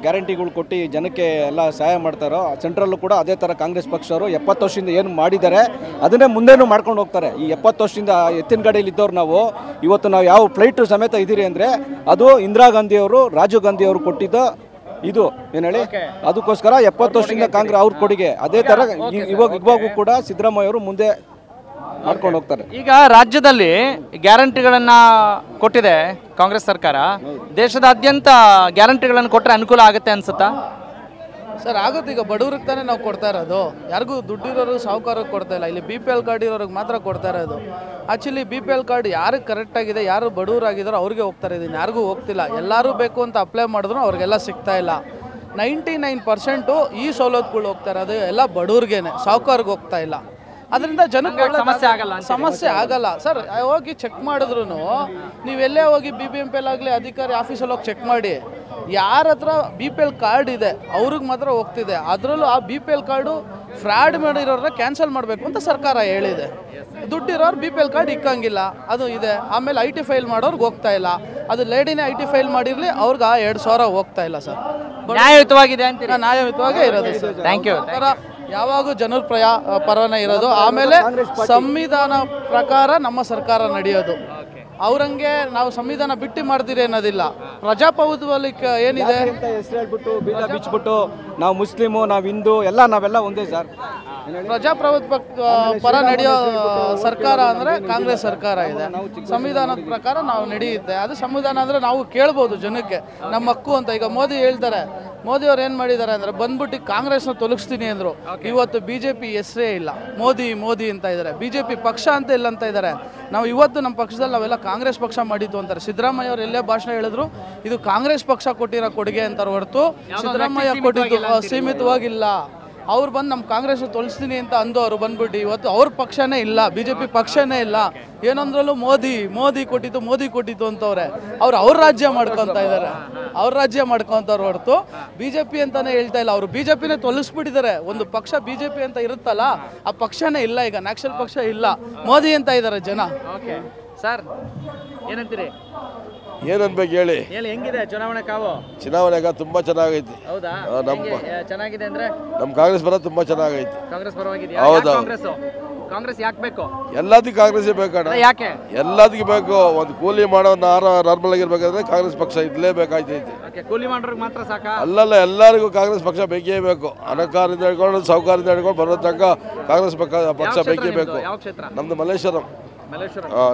ಗ್ಯಾರಂಟಿಗಳು ಕೊಟ್ಟು ಜನಕ್ಕೆ ಎಲ್ಲ ಸಹಾಯ ಮಾಡ್ತಾರೋ, ಸೆಂಟ್ರಲ್ಲೂ ಕೂಡ ಅದೇ ಥರ ಕಾಂಗ್ರೆಸ್ ಪಕ್ಷವರು 70 ವರ್ಷದಿಂದ ಏನು ಮಾಡಿದ್ದಾರೆ ಅದನ್ನೇ ಮುಂದೇನು ಮಾಡ್ಕೊಂಡು ಹೋಗ್ತಾರೆ. ಈ 70 ವರ್ಷದಿಂದ ಎತ್ತಿನ ಗಾಡಿಯಲ್ಲಿ ಇದ್ದವ್ರು ನಾವು ಇವತ್ತು ಯಾವ ಫ್ಲೈಟು ಸಮೇತ ಇದ್ದೀರಿ ಅಂದರೆ ಅದು ಇಂದಿರಾ ಗಾಂಧಿಯವರು, ರಾಜೀವ್ ಗಾಂಧಿಯವರು ಕೊಟ್ಟಿದ್ದ ಇದು. ಏನು ಹೇಳಿ, ಅದಕ್ಕೋಸ್ಕರ 70 ವರ್ಷದಿಂದ ಕಾಂಗ್ರೆಸ್ ಅವ್ರ ಕೊಡುಗೆ. ಅದೇ ಥರ ಇವಾಗೂ ಕೂಡ ಸಿದ್ದರಾಮಯ್ಯವರು ಮುಂದೆ ಮಾಡ್ಕೊಂಡು ಹೋಗ್ತಾರೆ. ಈಗ ರಾಜ್ಯದಲ್ಲಿ ಗ್ಯಾರಂಟಿಗಳನ್ನ ಕೊಟ್ಟಿದೆ ಕಾಂಗ್ರೆಸ್ ಸರ್ಕಾರ. ದೇಶದಾದ್ಯಂತ ಗ್ಯಾರಂಟಿಗಳನ್ನು ಕೊಟ್ಟರೆ ಅನುಕೂಲ ಆಗುತ್ತೆ ಅನ್ಸುತ್ತಾ ಸರ್? ಆಗುತ್ತೆ. ಈಗ ಬಡವ್ರಿಗೆ ತಾನೇ ನಾವು ಕೊಡ್ತಾ ಇರೋದು, ಯಾರಿಗೂ ದುಡ್ಡಿರೋರು ಸಾಹುಕಾರಕ್ಕೆ ಕೊಡ್ತಾ ಇಲ್ಲ. ಇಲ್ಲಿ BPL ಕಾರ್ಡ್ ಇರೋರಿಗೆ ಮಾತ್ರ ಕೊಡ್ತಾ ಇರೋದು. ಆ್ಯಕ್ಚುಲಿ BPL ಕಾರ್ಡ್ ಯಾರಿಗೆ ಕರೆಕ್ಟಾಗಿದೆ, ಯಾರು ಬಡವರಾಗಿದ್ದಾರೋ ಅವ್ರಿಗೆ ಹೋಗ್ತಾ ಇದ್ದೀನಿ, ಯಾರಿಗೂ ಹೋಗ್ತಿಲ್ಲ. ಎಲ್ಲರೂ ಬೇಕು ಅಂತ ಅಪ್ಲೈ ಮಾಡಿದ್ರು ಅವ್ರಿಗೆಲ್ಲ ಸಿಗ್ತಾ ಇಲ್ಲ. 99% ಈ ಸವಲತ್ತುಗಳು ಹೋಗ್ತಾ ಇರೋದು ಎಲ್ಲ ಬಡವ್ರಿಗೇನೆ, ಸಾಹುಕಾರ್ಗೆ ಹೋಗ್ತಾ ಇಲ್ಲ. ಅದರಿಂದ ಜನಕ್ಕೆ ಸಮಸ್ಯೆ ಆಗಲ್ಲ ಸರ್. ಹೋಗಿ ಚೆಕ್ ಮಾಡಿದ್ರು ನೀವೆಲ್ಲೇ ಹೋಗಿ BBMPL ಆಗಲಿ ಅಧಿಕಾರಿ ಆಫೀಸಲ್ಲಿ ಹೋಗಿ ಚೆಕ್ ಮಾಡಿ, ಯಾರ ಹತ್ರ BPL ಕಾರ್ಡ್ ಇದೆ ಅವ್ರಿಗೆ ಮಾತ್ರ ಹೋಗ್ತಿದೆ. ಅದರಲ್ಲೂ ಆ BPL ಕಾರ್ಡು ಫ್ರಾಡ್ ಮಾಡಿರೋರನ್ನ ಕ್ಯಾನ್ಸಲ್ ಮಾಡಬೇಕು ಅಂತ ಸರ್ಕಾರ ಹೇಳಿದೆ. ದುಡ್ಡಿರೋರು BPL ಕಾರ್ಡ್ ಇಕ್ಕಂಗಿಲ್ಲ, ಅದು ಇದೆ. ಆಮೇಲೆ IT ಫೈಲ್ ಮಾಡೋರ್ಗೆ ಹೋಗ್ತಾ ಇಲ್ಲ. ಅದು ಲೇಡಿನೇ IT ಫೈಲ್ ಮಾಡಿರಲಿ ಅವ್ರಿಗೆ 2,000 ಹೋಗ್ತಾ ಇಲ್ಲ ಸರ್. ನ್ಯಾಯಯುತವಾಗಿದೆ ಅಂತ ನ್ಯಾಯಯುತವಾಗೇ ಇರೋದು ಸರ್. Thank you. ಯಾವಾಗೂ ಜನರ ಪರವೇ ಇರೋದು. ಆಮೇಲೆ ಸಂವಿಧಾನ ಪ್ರಕಾರ ನಮ್ಮ ಸರ್ಕಾರ ನಡೆಯೋದು. ಅವ್ರಂಗೆ ನಾವು ಸಂವಿಧಾನ ಬಿಟ್ಟು ಮಾಡ್ತೀರಿ ಅನ್ನೋದಿಲ್ಲ. ಪ್ರಜಾಪ್ರಭುತ್ವದಲ್ಲಿ ಏನಿದೆ ಹೆಸರು ಹೇಳ್ಬಿಟ್ಟು ಬೀಜ ಬಿಚ್ಚಿಬಿಟ್ಟು ನಾವು ಮುಸ್ಲಿಮು, ನಾವು ಹಿಂದೂ ಎಲ್ಲ ನಾವೆಲ್ಲ ಒಂದೇ ಸರ್. ಪ್ರಜಾಪ್ರಭುತ್ವ ಪರ ನಡೆಯೋ ಸರ್ಕಾರ ಅಂದರೆ ಕಾಂಗ್ರೆಸ್ ಸರ್ಕಾರ ಇದೆ. ಸಂವಿಧಾನದ ಪ್ರಕಾರ ನಾವು ನಡೆಯುತ್ತೆ. ಅದು ಸಂವಿಧಾನ ಅಂದರೆ ನಾವು ಕೇಳ್ಬೋದು ಜನಕ್ಕೆ ನಮ್ಮ ಹಕ್ಕು ಅಂತ. ಈಗ ಮೋದಿ ಹೇಳ್ತಾರೆ, ಮೋದಿಯವ್ರು ಏನು ಮಾಡಿದ್ದಾರೆ ಅಂದರೆ ಬಂದ್ಬಿಟ್ಟು ಕಾಂಗ್ರೆಸ್ನ ತೊಲಗಿಸ್ತೀನಿ ಅಂದರು. ಇವತ್ತು BJP ಹೆಸರೇ ಇಲ್ಲ, ಮೋದಿ ಮೋದಿ ಅಂತ ಇದ್ದಾರೆ. BJP ಪಕ್ಷ ಅಂತ ಇಲ್ಲ ಅಂತ ಇದ್ದಾರೆ. ನಾವು ಇವತ್ತು ನಮ್ಮ ಪಕ್ಷದಲ್ಲಿ ನಾವೆಲ್ಲ ಕಾಂಗ್ರೆಸ್ ಪಕ್ಷ ಮಾಡಿದ್ದು ಅಂತಾರೆ. ಸಿದ್ದರಾಮಯ್ಯ ಅವರು ಎಲ್ಲೇ ಭಾಷಣ ಹೇಳಿದ್ರು ಇದು ಕಾಂಗ್ರೆಸ್ ಪಕ್ಷ ಕೊಟ್ಟಿರೋ ಕೊಡುಗೆ ಅಂತಾರೆ ಹೊರತು ಸಿದ್ದರಾಮಯ್ಯ ಕೊಟ್ಟಿದ್ದು ಸೀಮಿತವಾಗಿಲ್ಲ. ಅವ್ರು ಬಂದು ನಮ್ಮ ಕಾಂಗ್ರೆಸ್ ತೊಲಗಿಸ್ತೀನಿ ಅಂತ ಅಂದು ಅವ್ರು ಬಂದ್ಬಿಟ್ಟು ಇವತ್ತು ಅವ್ರ ಪಕ್ಷನೇ ಇಲ್ಲ, BJP ಪಕ್ಷನೇ ಇಲ್ಲ. ಏನಂದ್ರಲ್ಲೂ ಮೋದಿ ಕೊಟ್ಟಿತ್ತು ಅಂತವ್ರೆ. ಅವ್ರ ರಾಜ್ಯ ಮಾಡ್ಕೊತಾ ಇದ್ದಾರೆ, ಅವ್ರ ರಾಜ್ಯ ಮಾಡ್ಕೊತಾರ ಹೊರತು BJP ಅಂತಾನೆ ಹೇಳ್ತಾ ಇಲ್ಲ. ಅವರು BJPನೇ ತೊಲಗಿಸ್ಬಿಟ್ಟಿದ್ದಾರೆ. ಒಂದು ಪಕ್ಷ BJP ಅಂತ ಇರುತ್ತಲ್ಲ, ಆ ಪಕ್ಷನೇ ಇಲ್ಲ. ಈಗ ನ್ಯಾಷನಲ್ ಪಕ್ಷ ಇಲ್ಲ, ಮೋದಿ ಅಂತ ಇದ್ದಾರೆ ಜನ. ಸರ್ ಏನಂತೀರಿ? ಏನನ್ಬೇಕು ಹೇಳಿ? ಹೆಂಗಿದೆ ಚುನಾವಣೆ ಕಾವು? ಚುನಾವಣೆಗ ತುಂಬಾ ಚೆನ್ನಾಗೈತಿ. ಹೌದಾ? ಚೆನ್ನಾಗಿದೆ ಅಂದ್ರೆ ನಮ್ಮ ಕಾಂಗ್ರೆಸ್ ಪರ ತುಂಬಾ ಚೆನ್ನಾಗೈತಿ. ಕಾಂಗ್ರೆಸ್ ಪರವಾಗಿದೆಯಾ? ಹೌದಾ? ಕಾಂಗ್ರೆಸ್ ಯಾಕೆ ಬೇಕು? ಎಲ್ಲದಕ್ಕೂ ಕಾಂಗ್ರೆಸ್ ಬೇಕಣ್ಣ. ಯಾಕೆ? ಎಲ್ಲದಕ್ಕೂ ಬೇಕು. ಒಂದು ಕೂಲಿ ಮಾಡೋ ನಾರ್ಮಲ್ ಆಗಿರ್ಬೇಕಾದ್ರೆ ಕಾಂಗ್ರೆಸ್ ಪಕ್ಷ ಇದ್ಲೇಬೇಕಾಯ್ತೈತಿ. ಕೂಲಿ ಮಾಡೋರಿಗೆ ಮಾತ್ರ ಸಾಕ? ಅಲ್ಲಲ್ಲ, ಎಲ್ಲರಿಗೂ ಕಾಂಗ್ರೆಸ್ ಪಕ್ಷ ಬೇಕೇ ಬೇಕು. ಹಣಕಾರರಿಂದ ಹಿಡ್ಕೊಂಡು ಸಾಹುಕಾರದಿಂದ ಹಿಡ್ಕೊಂಡು ಬರೋ ತನಕ ಕಾಂಗ್ರೆಸ್ ಪಕ್ಷ ಬೇಕೇ ಬೇಕು. ನಮ್ದು ಮಲ್ಲೇಶ್ವರಂ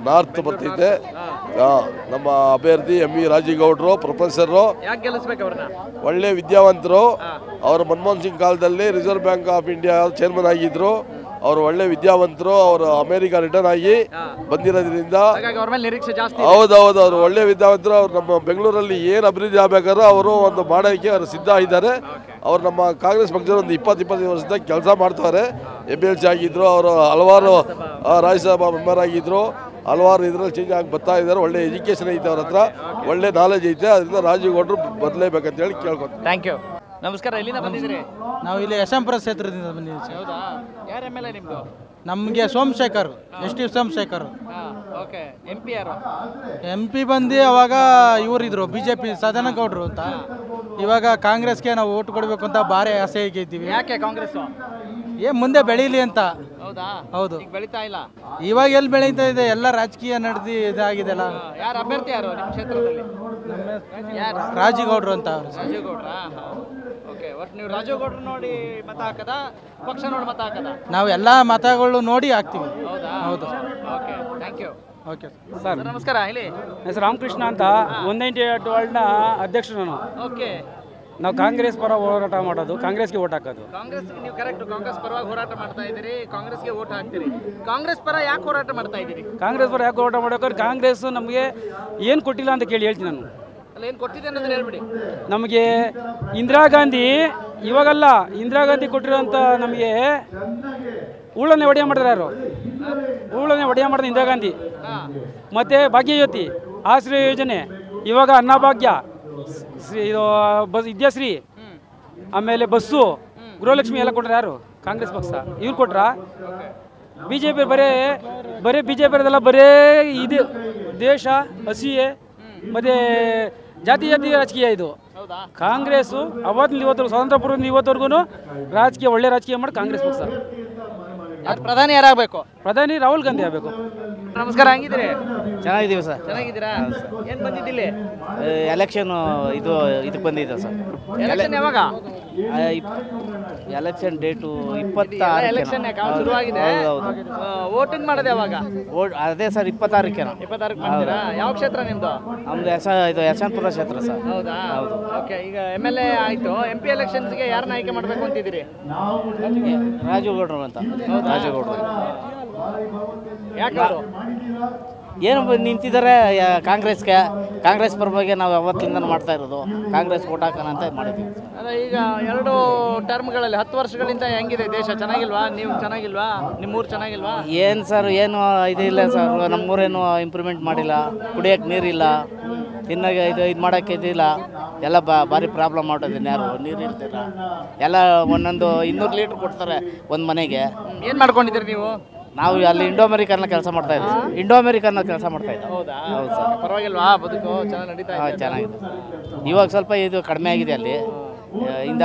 ನಾರ್ತ್ ಬರ್ತೈತೆ. ನಮ್ಮ ಅಭ್ಯರ್ಥಿ MV ರಾಜೀಗೌಡರು ಪ್ರೊಫೆಸರು, ಒಳ್ಳೆ ವಿದ್ಯಾವಂತರು. ಅವರು ಮನಮೋಹನ್ ಸಿಂಗ್ ಕಾಲದಲ್ಲಿ reserve bank of India chairman ಆಗಿದ್ರು. ಅವರು ಒಳ್ಳೆ ವಿದ್ಯಾವಂತರು. ಅವರು ಅಮೆರಿಕ ರಿಟರ್ನ್ ಆಗಿ ಬಂದಿರೋದ್ರಿಂದ ಹೌದೌದು, ಅವರು ಒಳ್ಳೆ ವಿದ್ಯಾವಂತರು. ಅವ್ರು ನಮ್ಮ ಬೆಂಗಳೂರಲ್ಲಿ ಏನು ಅಭಿವೃದ್ಧಿ ಆಗಬೇಕಾದ್ರೂ ಅವರು ಒಂದು ಮಾಡೋಕ್ಕೆ ಅವರು ಸಿದ್ಧ ಇದ್ದಾರೆ. ಅವರು ನಮ್ಮ ಕಾಂಗ್ರೆಸ್ ಪಕ್ಷದ ಒಂದು 20-25 ವರ್ಷದ ಕೆಲಸ ಮಾಡ್ತಾರೆ. MLC ಆಗಿದ್ರು, ಅವರು ಹಲವಾರು ರಾಜ್ಯಸಭಾ ಮೆಂಬರ್ ಆಗಿದ್ರು. ಹಲವಾರು ಇದರಲ್ಲಿ ಚೇಂಜ್ ಆಗಿ ಬರ್ತಾ ಇದ್ದಾರೆ. ಒಳ್ಳೆ ಎಜುಕೇಷನ್ ಐತೆ ಅವ್ರ ಹತ್ರ, ಒಳ್ಳೆ ನಾಲೆಜ್ ಐತೆ. ಅದರಿಂದ ರಾಜೀಗೌಡರು ಬದಲೇಬೇಕಂತ ಹೇಳಿ ಕೇಳ್ಕೊತೀನಿ. Thank you. ನಮಸ್ಕಾರ. ಎಲ್ಲಿಂದ ಬಂದಿದ್ದೀರಿ? ನಾವು ಇಲ್ಲಿ ಯಶವಂತಪುರ ಕ್ಷೇತ್ರದಿಂದ ಬಂದಿದ್ದೀವಿ. ಹೌದಾ? ಯಾರ MLA ನಿಮ್ಮದು? ನಮಗೆ Somashekar, ST Somashekar. Okay. MP ಯಾರು? MP ಬಂದು ಅವಾಗ ಇವರಿದ್ರು BJP ಸದಾನಗೌಡರು ಅಂತ. ಇವಾಗ ಕಾಂಗ್ರೆಸ್ಗೆ ನಾವು ಓಟ್ ಕೊಡಬೇಕು ಅಂತ ಭಾರಿ ಆಸೆ ಆಗಿದ್ದೀವಿ. ಯಾಕೆ ಕಾಂಗ್ರೆಸ್? ಮುಂದೆ ಬೆಳೀಲಿ ಅಂತ. ಹೌದಾ? ಹೌದು. ಬೆಳೀತಾ ಇಲ್ಲ. ಇವಾಗ ಎಲ್ಲಿ ಬೆಳೀತಾ ಇದೆ? ಎಲ್ಲ ರಾಜಕೀಯ ನಡೆದು ಇದಾಗಿದೆಲ್ಲ. ಯಾರು ಅಭ್ಯರ್ಥಿ ಯಾರು ನಿಮ್ಮ ಕ್ಷೇತ್ರದಲ್ಲಿ? ರಾಜೀಗೌಡರು ಅಂತ. ರಾಜೀಗೌಡ್ರ? ಓಕೆ. ಒಟ್ಟು ನೀವು ರಾಜೀಗೌಡ್ರು ನೋಡಿ ಮತ ಹಾಕದ, ಪಕ್ಷ ನೋಡಿ ಮತ ಹಾಕದ? ನಾವು ಎಲ್ಲ ಮತಗಳು ನೋಡಿ ಹಾಕ್ತೀವಿ. ಹೌದಾ? ಹೌದು. Okay. Thank you. Okay sir. ನಮಸ್ಕಾರ. ಹೇಳಿ. ಹೆಸರು ರಾಮಕೃಷ್ಣ ಅಂತ, 198 ವಾರ್ಡ್ನ ಅಧ್ಯಕ್ಷರು ನಾನು. ಓಕೆ. ನಾವು ಕಾಂಗ್ರೆಸ್ ಪರ ಹೋರಾಟ ಮಾಡೋದು, ಕಾಂಗ್ರೆಸ್ಗೆ ಓಟ್ ಹಾಕೋದು. ಕಾಂಗ್ರೆಸ್ ನೀವು ಕರೆಕ್ಟ್, ಕಾಂಗ್ರೆಸ್ ಪರವಾಗಿ ಹೋರಾಟ ಮಾಡ್ತಾ ಇದ್ದೀರಿ, ಕಾಂಗ್ರೆಸ್ಗೆ ಓಟ್ ಹಾಕ್ತೀರಿ. ಕಾಂಗ್ರೆಸ್ ಪರ ಯಾಕೆ ಹೋರಾಟ ಮಾಡ್ತಾ ಇದ್ದೀರಿ? ಕಾಂಗ್ರೆಸ್ ಪರ ಯಾಕೆ ಹೋರಾಟ ಮಾಡೋಕೆ? ಕಾಂಗ್ರೆಸ್ ನಮಗೆ ಏನು ಕೊಟ್ಟಿಲ್ಲ ಅಂತ ಹೇಳ್ತೀನಿ ನಾನು. ಅಲ್ಲ, ಏನು ಕೊಟ್ಟಿದೆ ಅನ್ನೋದನ್ನ ಹೇಳ್ಬಿಡಿ. ನಮಗೆ ಇಂದಿರಾ ಗಾಂಧಿ, ಇವಾಗಲ್ಲ, ಇಂದಿರಾ ಗಾಂಧಿ ಕೊಟ್ಟಿರೋಂಥ ನಮಗೆ ಉಳ್ಳನ್ನೇ ಒಡೆಯ ಮಾಡಿದ್ರೆ ಯಾರು? ಉಳ್ಳನ್ನೇ ಒಡೆಯ ಮಾಡಿದ ಇಂದಿರಾ ಗಾಂಧಿ. ಮತ್ತು ಭಾಗ್ಯಜ್ಯೋತಿ, ಆಶ್ರಯ ಯೋಜನೆ, ಇವಾಗ ಅನ್ನಭಾಗ್ಯ, ಇದು ವಿದ್ಯಾಶ್ರೀ, ಆಮೇಲೆ ಬಸ್ಸು, ಗೃಹಲಕ್ಷ್ಮಿ ಎಲ್ಲ ಕೊಟ್ರೆ ಯಾರು? ಕಾಂಗ್ರೆಸ್ ಪಕ್ಷ. ಇವ್ರು ಕೊಟ್ರ? BJP ಬರೀ BJP ಇರೋದಲ್ಲ, ಬರೇ ಇದು ದೇಶ ಹಸಿಯೇ ಮತ್ತು ಜಾತಿ ರಾಜಕೀಯ ಇದು. ಕಾಂಗ್ರೆಸ್ಸು ಅವತ್ತಿನ ಇವತ್ತು ಸ್ವಾತಂತ್ರ್ಯ ಪೂರ್ವದಿಂದ ಇವತ್ತವರೆಗೂ ರಾಜಕೀಯ, ಒಳ್ಳೆ ರಾಜಕೀಯ ಮಾಡಿ ಕಾಂಗ್ರೆಸ್ ಪಕ್ಷ. ಪ್ರಧಾನಿ ಯಾರಾಗಬೇಕು? ಪ್ರಧಾನಿ ರಾಹುಲ್ ಗಾಂಧಿ ಆಗಬೇಕು. ನಮಸ್ಕಾರ, ಹೆಂಗಿದ್ದೀರಿ? ಚೆನ್ನಾಗಿದ್ದೀವಿ ಸರ್. ಚೆನ್ನಾಗಿದ್ದೀರಾ? ಏನ್ ಬಂದಿದ್ದಿಲ್ಲಿ? ಎಲೆಕ್ಷನ್ ಇದಕ್ಕೆ ಬಂದಿದ್ದೆ ಸರ್. ಎಲೆಕ್ಷನ್ ಯಾವಾಗ? ಎಲೆಕ್ಷನ್ ಡೇಟು 26 ಎಲೆಕ್ಷನ್ ಶುರುವಾಗಿದೆ. ವೋಟಿಂಗ್ ಮಾಡೋದು ಯಾವಾಗ? ಅದೇ ಸರ್ 26 ಮಾಡ್ತೀರಾ? ಯಾವ ಕ್ಷೇತ್ರ ನಿಮ್ದು? ನಮ್ದು ಇದು ಯಶವಂತಪುರ ಕ್ಷೇತ್ರ ಸರ್. ಹೌದಾ? ಓಕೆ. ಈಗ MLA ಆಯ್ತು, MP ಎಲೆಕ್ಷನ್ಸ್ಗೆ ಯಾರನ್ನ ಆಯ್ಕೆ ಮಾಡಬೇಕು ಅಂತಿದ್ದೀರಿ? ರಾಜೀವ್ ಗೌಡ್ರು ಅಂತ. ರಾಜೀವ್ ಗೌಡ್ರು ಯಾಕೆ ಅವರು? ಏನು ನಿಂತಿದ್ದಾರೆ ಕಾಂಗ್ರೆಸ್ಗೆ. ಕಾಂಗ್ರೆಸ್ ಪರವಾಗಿ ನಾವು ಯಾವತ್ತಿಂದ ಮಾಡ್ತಾ ಇರೋದು, ಕಾಂಗ್ರೆಸ್ ಓಟ್ ಹಾಕೋಣ ಅಂತ ಮಾಡಿದ್ದೀವಿ. ಅದೇ ಈಗ 2 ಟರ್ಮ್ಗಳಲ್ಲಿ 10 ವರ್ಷಗಳಿಂದ ಹೆಂಗಿದೆ ದೇಶ? ಚೆನ್ನಾಗಿಲ್ವಾ? ನೀವು ಚೆನ್ನಾಗಿಲ್ವಾ? ನಿಮ್ಮೂರು ಚೆನ್ನಾಗಿಲ್ವಾ? ಏನು ಸರ್, ಏನು ಇದಿಲ್ಲ ಸರ್. ನಮ್ಮೂರೇನು ಇಂಪ್ರೂವ್ಮೆಂಟ್ ಮಾಡಿಲ್ಲ. ಕುಡಿಯೋಕ್ಕೆ ನೀರಿಲ್ಲ, ತಿನ್ನಾಗ ಇದು ಮಾಡೋಕ್ಕೆ ಇದಿಲ್ಲ. ಎಲ್ಲ ಭಾರಿ ಪ್ರಾಬ್ಲಮ್ ಮಾಡೋದಿಲ್ಲ. ಯಾರು ನೀರು ಇರ್ತೀರ, ಎಲ್ಲ ಒಂದೊಂದು 200 ಲೀಟ್ರ್ ಕೊಡ್ತಾರೆ ಒಂದು ಮನೆಗೆ. ಏನು ಮಾಡ್ಕೊಂಡಿದ್ದೀರಿ ನೀವು? ನಾವು ಅಲ್ಲಿ ಇಂಡೋ ಅಮೆರಿಕನ್ನ ಕೆಲಸ ಮಾಡ್ತಾ ಇದ್ದೀವಿ. ಇಂಡೋ ಅಮೆರಿಕನ್ನ ಕೆಲಸ ಮಾಡ್ತಾ ಇದ್ದೀವಿ. ಹೌದಾ? ಹೌದು ಸರ್. ಪರವಾಗಿಲ್ವಾ? ಬದುಕು ಚೆನ್ನಾಗಿ ನಡೀತಾ ಇದೆ? ಚೆನ್ನಾಗಿದೆ. ಇವಾಗ ಸ್ವಲ್ಪ ಇದು ಕಡಿಮೆ ಆಗಿದೆ ಅಲ್ಲಿ.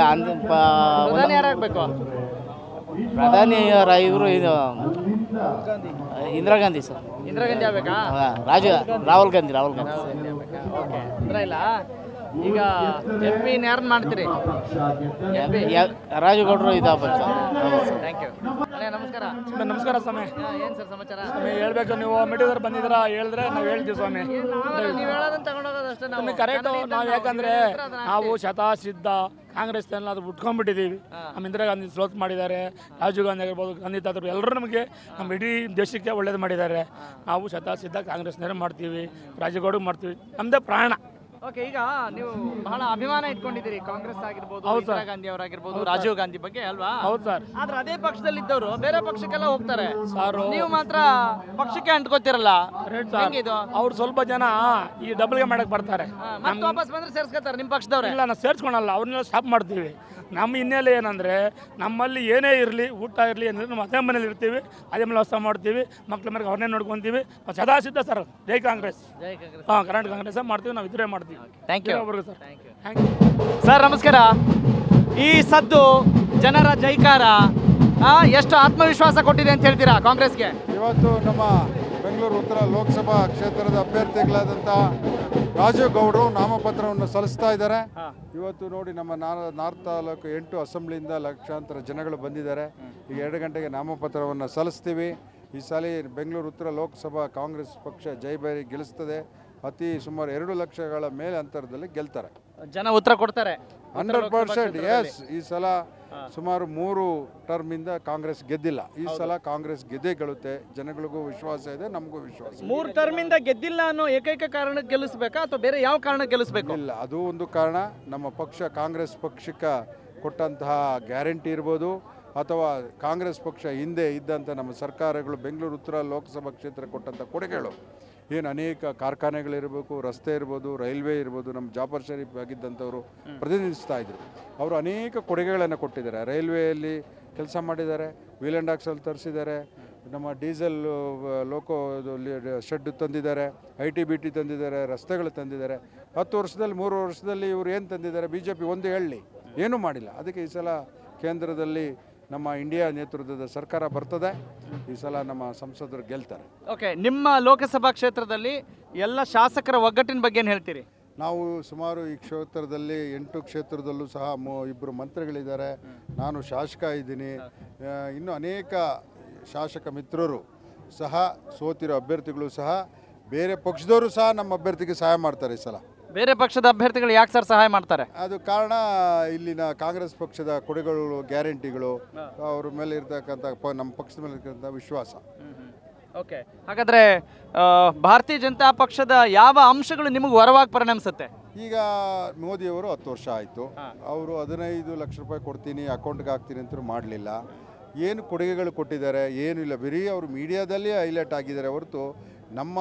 ಪ್ರಧಾನಿ ಯಾರಾಗಬೇಕು? ಪ್ರಧಾನಿ ಇವರು ಇದು ಇಂದಿರಾ ಗಾಂಧಿ ಸರ್. ಇಂದಿರಾ ಗಾಂಧಿ ಆಗ್ಬೇಕಾ? ರಾಹುಲ್ ಗಾಂಧಿ. ಓಕೆ, ತೊಂದರೆ ಇಲ್ಲ. ಈಗ MP ಯಾರನ್ನ ಮಾಡ್ತೀರಿ? ರಾಜೀವ್ ಗೌಡ್ರು ಇದಾಗಬೇಕು ಸರ್. Thank you. ನಮಸ್ಕಾರ. ನಮಸ್ಕಾರ ಸ್ವಾಮಿ. ಏನು ಸರ್ ಸಮಾಚಾರ? ಹೇಳ್ಬೇಕು, ನೀವು ಮೀಡಿಯಾದವ್ರು ಬಂದಿದ್ದೀರಾ, ಹೇಳಿದ್ರೆ ನಾವು ಹೇಳ್ತೀವಿ ಸ್ವಾಮಿ. ನೀವು ಹೇಳೋದನ್ನ ತಗೊಂಡೋಗೋದಷ್ಟೇ ನಾವು. ಕರೆಕ್ಟು. ನಾವು ಯಾಕಂದ್ರೆ ನಾವು ಶತಸಿದ್ಧ ಕಾಂಗ್ರೆಸ್ ಏನಾದ್ರು ಉಟ್ಕೊಂಡ್ಬಿಟ್ಟಿದ್ದೀವಿ. ನಮ್ಮ ಇಂದಿರಾ ಗಾಂಧಿ ಸ್ಲೋತ್ ಮಾಡಿದ್ದಾರೆ, ರಾಜೀವ್ ಗಾಂಧಿ ಆಗಿರ್ಬೋದು, ಗಾಂಧಿ ತಾತರು ಎಲ್ಲರೂ ನಮಗೆ ನಮ್ಮ ಇಡೀ ದೇಶಕ್ಕೆ ಒಳ್ಳೇದು ಮಾಡಿದ್ದಾರೆ. ನಾವು ಶತಸಿದ್ಧ ಕಾಂಗ್ರೆಸ್ನವರೇ ಮಾಡ್ತೀವಿ, ರಾಜೀವ್ ಗೌಡ ಮಾಡ್ತೀವಿ, ನಮ್ಮದೇ ಪ್ರಾಣ. ಓಕೆ. ಈಗ ನೀವು ಬಹಳ ಅಭಿಮಾನ ಇಟ್ಕೊಂಡಿದ್ದೀರಿ ಕಾಂಗ್ರೆಸ್ ಆಗಿರ್ಬೋದು, ಇಂದಿರಾ ಗಾಂಧಿ ಅವರಾಗಿರ್ಬೋದು, ರಾಜೀವ್ ಗಾಂಧಿ ಬಗ್ಗೆ ಅಲ್ವಾ? ಹೌದು ಸರ್. ಆದ್ರೆ ಅದೇ ಪಕ್ಷದಲ್ಲಿದ್ದವರು ಬೇರೆ ಪಕ್ಷಕ್ಕೆಲ್ಲ ಹೋಗ್ತಾರೆ ಸರ್. ನೀವು ಮಾತ್ರ ಪಕ್ಷಕ್ಕೆ ಅಂಟ್ಕೋತಿರಲ್ಲ, ಹೆಂಗಿದು? ಅವ್ರು ಸ್ವಲ್ಪ ಜನ ಈ ಡಬಲ್ಗೆ ಮಾಡಕ್ ಬರ್ತಾರೆ. ಮತ್ತೆ ವಾಪಸ್ ಬಂದ್ರೆ ಸೇರ್ಸ್ಕೊತಾರೆ ನಿಮ್ಮ ಪಕ್ಷದವ್ರೆ? ಇಲ್ಲ, ನಾವು ಸೇರ್ಸ್ಕೊಳಲ್ಲ, ಅವ್ರನ್ನೆಲ್ಲ ಸ್ಟಾಪ್ ಮಾಡ್ತೀವಿ. ನಮ್ಮ ಹಿನ್ನೆಲೆ ಏನಂದರೆ, ನಮ್ಮಲ್ಲಿ ಏನೇ ಇರಲಿ, ಊಟ ಇರಲಿ ಅಂದರೆ ನಾವು ಅದೇ ಮನೇಲಿ ಇರ್ತೀವಿ, ಅದೇ ಮೇಲೆ ವ್ಯವಸ್ಥೆ ಮಾಡ್ತೀವಿ, ಮಕ್ಳ ಮೇಲೆ ಅವ್ರನ್ನೇ ನೋಡ್ಕೊತೀವಿ. ನಾವು ಸದಾ ಸಿದ್ಧ ಸರ್. ಜೈ ಕಾಂಗ್ರೆಸ್. ಹಾಂ, ಕರ್ನಾಟಕ ಕಾಂಗ್ರೆಸ್ ಮಾಡ್ತೀವಿ, ನಾವು ಇದ್ರೆ ಮಾಡ್ತೀವಿ. Thank you sir. ಸರ್ ನಮಸ್ಕಾರ. ಈ ಸದ್ದು, ಜನರ ಜೈಕಾರ ಎಷ್ಟು ಆತ್ಮವಿಶ್ವಾಸ ಕೊಟ್ಟಿದೆ ಅಂತ ಹೇಳ್ತೀರಾ ಕಾಂಗ್ರೆಸ್ಗೆ? ಇವತ್ತು ನಮ್ಮ ಬೆಂಗಳೂರು ಉತ್ತರ ಲೋಕಸಭಾ ಕ್ಷೇತ್ರದ ಅಭ್ಯರ್ಥಿಗಳಾದಂಥ ರಾಜೀವ್ ಗೌಡರು ನಾಮಪತ್ರವನ್ನು ಸಲ್ಲಿಸ್ತಾ ಇದ್ದಾರೆ. ಇವತ್ತು ನೋಡಿ, ನಮ್ಮ ನಾರ್ತ್ ತಾಲೂಕು 8 ಅಸೆಂಬ್ಲಿಯಿಂದ ಲಕ್ಷಾಂತರ ಜನಗಳು ಬಂದಿದ್ದಾರೆ. ಈಗ 2 ಗಂಟೆಗೆ ನಾಮಪತ್ರವನ್ನು ಸಲ್ಲಿಸ್ತೀವಿ. ಈ ಸಲ ಬೆಂಗಳೂರು ಉತ್ತರ ಲೋಕಸಭಾ ಕಾಂಗ್ರೆಸ್ ಪಕ್ಷ ಜೈಬೇರಿ ಗೆಲ್ಲಿಸ್ತದೆ. ಸುಮಾರು 2 ಲಕ್ಷಗಳ ಮೇಲೆ ಅಂತರದಲ್ಲಿ ಗೆಲ್ತಾರೆ. ಜನ ಉತ್ತರ ಕೊಡ್ತಾರೆ 100%. ಎಸ್, ಈ ಸಲ ಸುಮಾರು 3 ಟರ್ಮಿಂದ ಕಾಂಗ್ರೆಸ್ ಗೆದ್ದಿಲ್ಲ. ಈ ಸಲ ಕಾಂಗ್ರೆಸ್ ಗೆದ್ದೇ ಗೆಲ್ಲುತ್ತೆ. ಜನಗಳಿಗೂ ವಿಶ್ವಾಸ ಇದೆ, ನಮಗೂ ವಿಶ್ವಾಸ. 3 ಟರ್ಮಿಂದ ಗೆದ್ದಿಲ್ಲ ಅನ್ನೋ ಏಕೈಕ ಕಾರಣಕ್ಕೆ ಗೆಲ್ಲಿಸ್ಬೇಕಾ ಅಥವಾ ಬೇರೆ ಯಾವ ಕಾರಣಕ್ಕೆ ಗೆಲ್ಲಿಸ್ಬೇಕು? ಇಲ್ಲ, ಅದು ಒಂದು ಕಾರಣ. ನಮ್ಮ ಪಕ್ಷ ಕಾಂಗ್ರೆಸ್ ಪಕ್ಷಕ್ಕೆ ಕೊಟ್ಟಂತಹ ಗ್ಯಾರಂಟಿ ಇರ್ಬೋದು, ಅಥವಾ ಕಾಂಗ್ರೆಸ್ ಪಕ್ಷ ಹಿಂದೆ ಇದ್ದಂಥ ನಮ್ಮ ಸರ್ಕಾರಗಳು ಬೆಂಗಳೂರು ಉತ್ತರ ಲೋಕಸಭಾ ಕ್ಷೇತ್ರ ಕೊಟ್ಟಂಥ ಕೊಡುಗೆಗಳು ಏನು, ಅನೇಕ ಕಾರ್ಖಾನೆಗಳಿರಬೇಕು, ರಸ್ತೆ ಇರ್ಬೋದು, ರೈಲ್ವೆ ಇರ್ಬೋದು. ನಮ್ಮ ಜಾಫರ್ ಶರೀಫ್ ಆಗಿದ್ದಂಥವರು ಪ್ರತಿನಿಧಿಸ್ತಾ ಇದ್ರು. ಅವರು ಅನೇಕ ಕೊಡುಗೆಗಳನ್ನು ಕೊಟ್ಟಿದ್ದಾರೆ. ರೈಲ್ವೆಯಲ್ಲಿ ಕೆಲಸ ಮಾಡಿದ್ದಾರೆ, ವೀಲ್ ಆ್ಯಂಡ್ ಆಕ್ಸಲ್ ತರಿಸಿದ್ದಾರೆ, ನಮ್ಮ ಡೀಸೆಲ್ ಲೋಕೋ ಶೆಡ್ ತಂದಿದ್ದಾರೆ, ITBT ತಂದಿದ್ದಾರೆ, ರಸ್ತೆಗಳು ತಂದಿದ್ದಾರೆ. 10 ವರ್ಷದಲ್ಲಿ 3 ವರ್ಷದಲ್ಲಿ ಇವರು ಏನು ತಂದಿದ್ದಾರೆ? BJP ಒಂದು ಹೇಳಲಿ, ಏನೂ ಮಾಡಿಲ್ಲ. ಅದಕ್ಕೆ ಈ ಸಲ ಕೇಂದ್ರದಲ್ಲಿ ನಮ್ಮ ಇಂಡಿಯಾ ನೇತೃತ್ವದ ಸರ್ಕಾರ ಬರ್ತದೆ. ಈ ಸಲ ನಮ್ಮ ಸಂಸದರು ಗೆಲ್ತಾರೆ. ಓಕೆ. ನಿಮ್ಮ ಲೋಕಸಭಾ ಕ್ಷೇತ್ರದಲ್ಲಿ ಎಲ್ಲ ಶಾಸಕರ ಒಗ್ಗಟ್ಟಿನ ಬಗ್ಗೆ ಏನು ಹೇಳ್ತೀರಿ? ನಾವು ಸುಮಾರು ಈ ಕ್ಷೇತ್ರದಲ್ಲಿ 8 ಕ್ಷೇತ್ರದಲ್ಲೂ ಸಹ 2 ಮಂತ್ರಿಗಳಿದ್ದಾರೆ. ನಾನು ಶಾಸಕ ಇದ್ದೀನಿ. ಇನ್ನು ಅನೇಕ ಶಾಸಕ ಮಿತ್ರರು ಸಹ, ಸೋತಿರೋ ಅಭ್ಯರ್ಥಿಗಳು ಸಹ, ಬೇರೆ ಪಕ್ಷದವರು ಸಹ ನಮ್ಮ ಅಭ್ಯರ್ಥಿಗೆ ಸಹಾಯ ಮಾಡ್ತಾರೆ. ಈ ಸಲ ಬೇರೆ ಪಕ್ಷದ ಅಭ್ಯರ್ಥಿಗಳು ಯಾಕೆ ಸರ್ ಸಹಾಯ ಮಾಡ್ತಾರೆ? ಅದು ಕಾರಣ ಇಲ್ಲಿನ ಕಾಂಗ್ರೆಸ್ ಪಕ್ಷದ ಕೊಡುಗೆಗಳು, ಗ್ಯಾರಂಟಿಗಳು, ಅವ್ರ ಮೇಲೆ ಇರ್ತಕ್ಕಂಥ ನಮ್ಮ ಪಕ್ಷದ ಮೇಲೆ ಇರ್ತಕ್ಕಂಥ ವಿಶ್ವಾಸ. ಓಕೆ. ಹಾಗಾದರೆ ಭಾರತೀಯ ಜನತಾ ಪಕ್ಷದ ಯಾವ ಅಂಶಗಳು ನಿಮಗೆ ವರವಾಗಿ ಪರಿಣಮಿಸುತ್ತೆ? ಈಗ ಮೋದಿಯವರು 10 ವರ್ಷ ಆಯಿತು. ಅವರು 15 ಲಕ್ಷ ರೂಪಾಯಿ ಕೊಡ್ತೀನಿ, ಅಕೌಂಟ್ಗೆ ಹಾಕ್ತೀನಿ ಅಂತೂ ಮಾಡಲಿಲ್ಲ. ಏನು ಕೊಡುಗೆಗಳು ಕೊಟ್ಟಿದ್ದಾರೆ? ಏನೂ ಇಲ್ಲ. ಬರೀ ಅವರು ಮೀಡಿಯಾದಲ್ಲಿ ಹೈಲೈಟ್ ಆಗಿದ್ದಾರೆ ಹೊರತು ನಮ್ಮ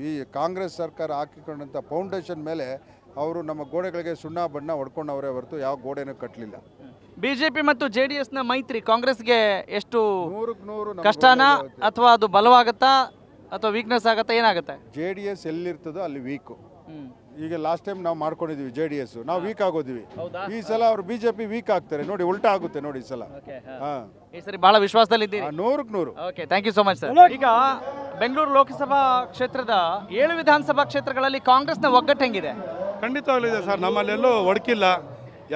ಈ ಕಾಂಗ್ರೆಸ್ ಸರ್ಕಾರ ಹಾಕಿಕೊಂಡಂಥ ಫೌಂಡೇಶನ್ ಮೇಲೆ ಅವರು ನಮ್ಮ ಗೋಡೆಗಳಿಗೆ ಸುಣ್ಣ ಬಣ್ಣ ಹೊಡ್ಕೊಂಡವರೇ ಹೊರತು ಯಾವ ಗೋಡೆನೂ ಕಟ್ಟಲಿಲ್ಲ. BJP ಮತ್ತು JDSನ ಮೈತ್ರಿ ಕಾಂಗ್ರೆಸ್ಗೆ ಎಷ್ಟು ಕಷ್ಟನಾ ಅಥವಾ ಅದು ಬಲವಾಗುತ್ತಾ ಅಥವಾ ವೀಕ್ನೆಸ್ ಆಗುತ್ತಾ, ಏನಾಗುತ್ತೆ? JDS ಎಲ್ಲಿರ್ತದೋ ಅಲ್ಲಿ ವೀಕು. ಈಗ ಲಾಸ್ಟ್ ಟೈಮ್ ನಾವು ಮಾಡ್ಕೊಂಡಿದ್ವಿ JDS, ನಾವು ವೀಕ್ ಆಗೋದಿವಿ. ಈ ಸಲ ಅವರು BJP ವೀಕ್ ಆಗ್ತಾರೆ ನೋಡಿ, ಉಲ್ಟಾ ಆಗುತ್ತೆ ನೋಡಿ ಈ ಸಲ. ಈ ಸರಿ ಬಹಳ ವಿಶ್ವಾಸದಲ್ಲಿ ಇದ್ದೀರಿ? 100ಕ್ಕೆ 100. Okay, thank you so much sir. ಈಗ ಬೆಂಗಳೂರು ಲೋಕಸಭಾ ಕ್ಷೇತ್ರದ 7 ವಿಧಾನಸಭಾ ಕ್ಷೇತ್ರಗಳಲ್ಲಿ ಕಾಂಗ್ರೆಸ್ನ ಒಗ್ಗಟ್ಟು ಹೆಂಗಿದೆ? ಖಂಡಿತವಾಗ್ಲೂ ಇದೆ ಸರ್. ನಮ್ಮಲ್ಲೆಲ್ಲೂ ಒಡಕಿಲ್ಲ.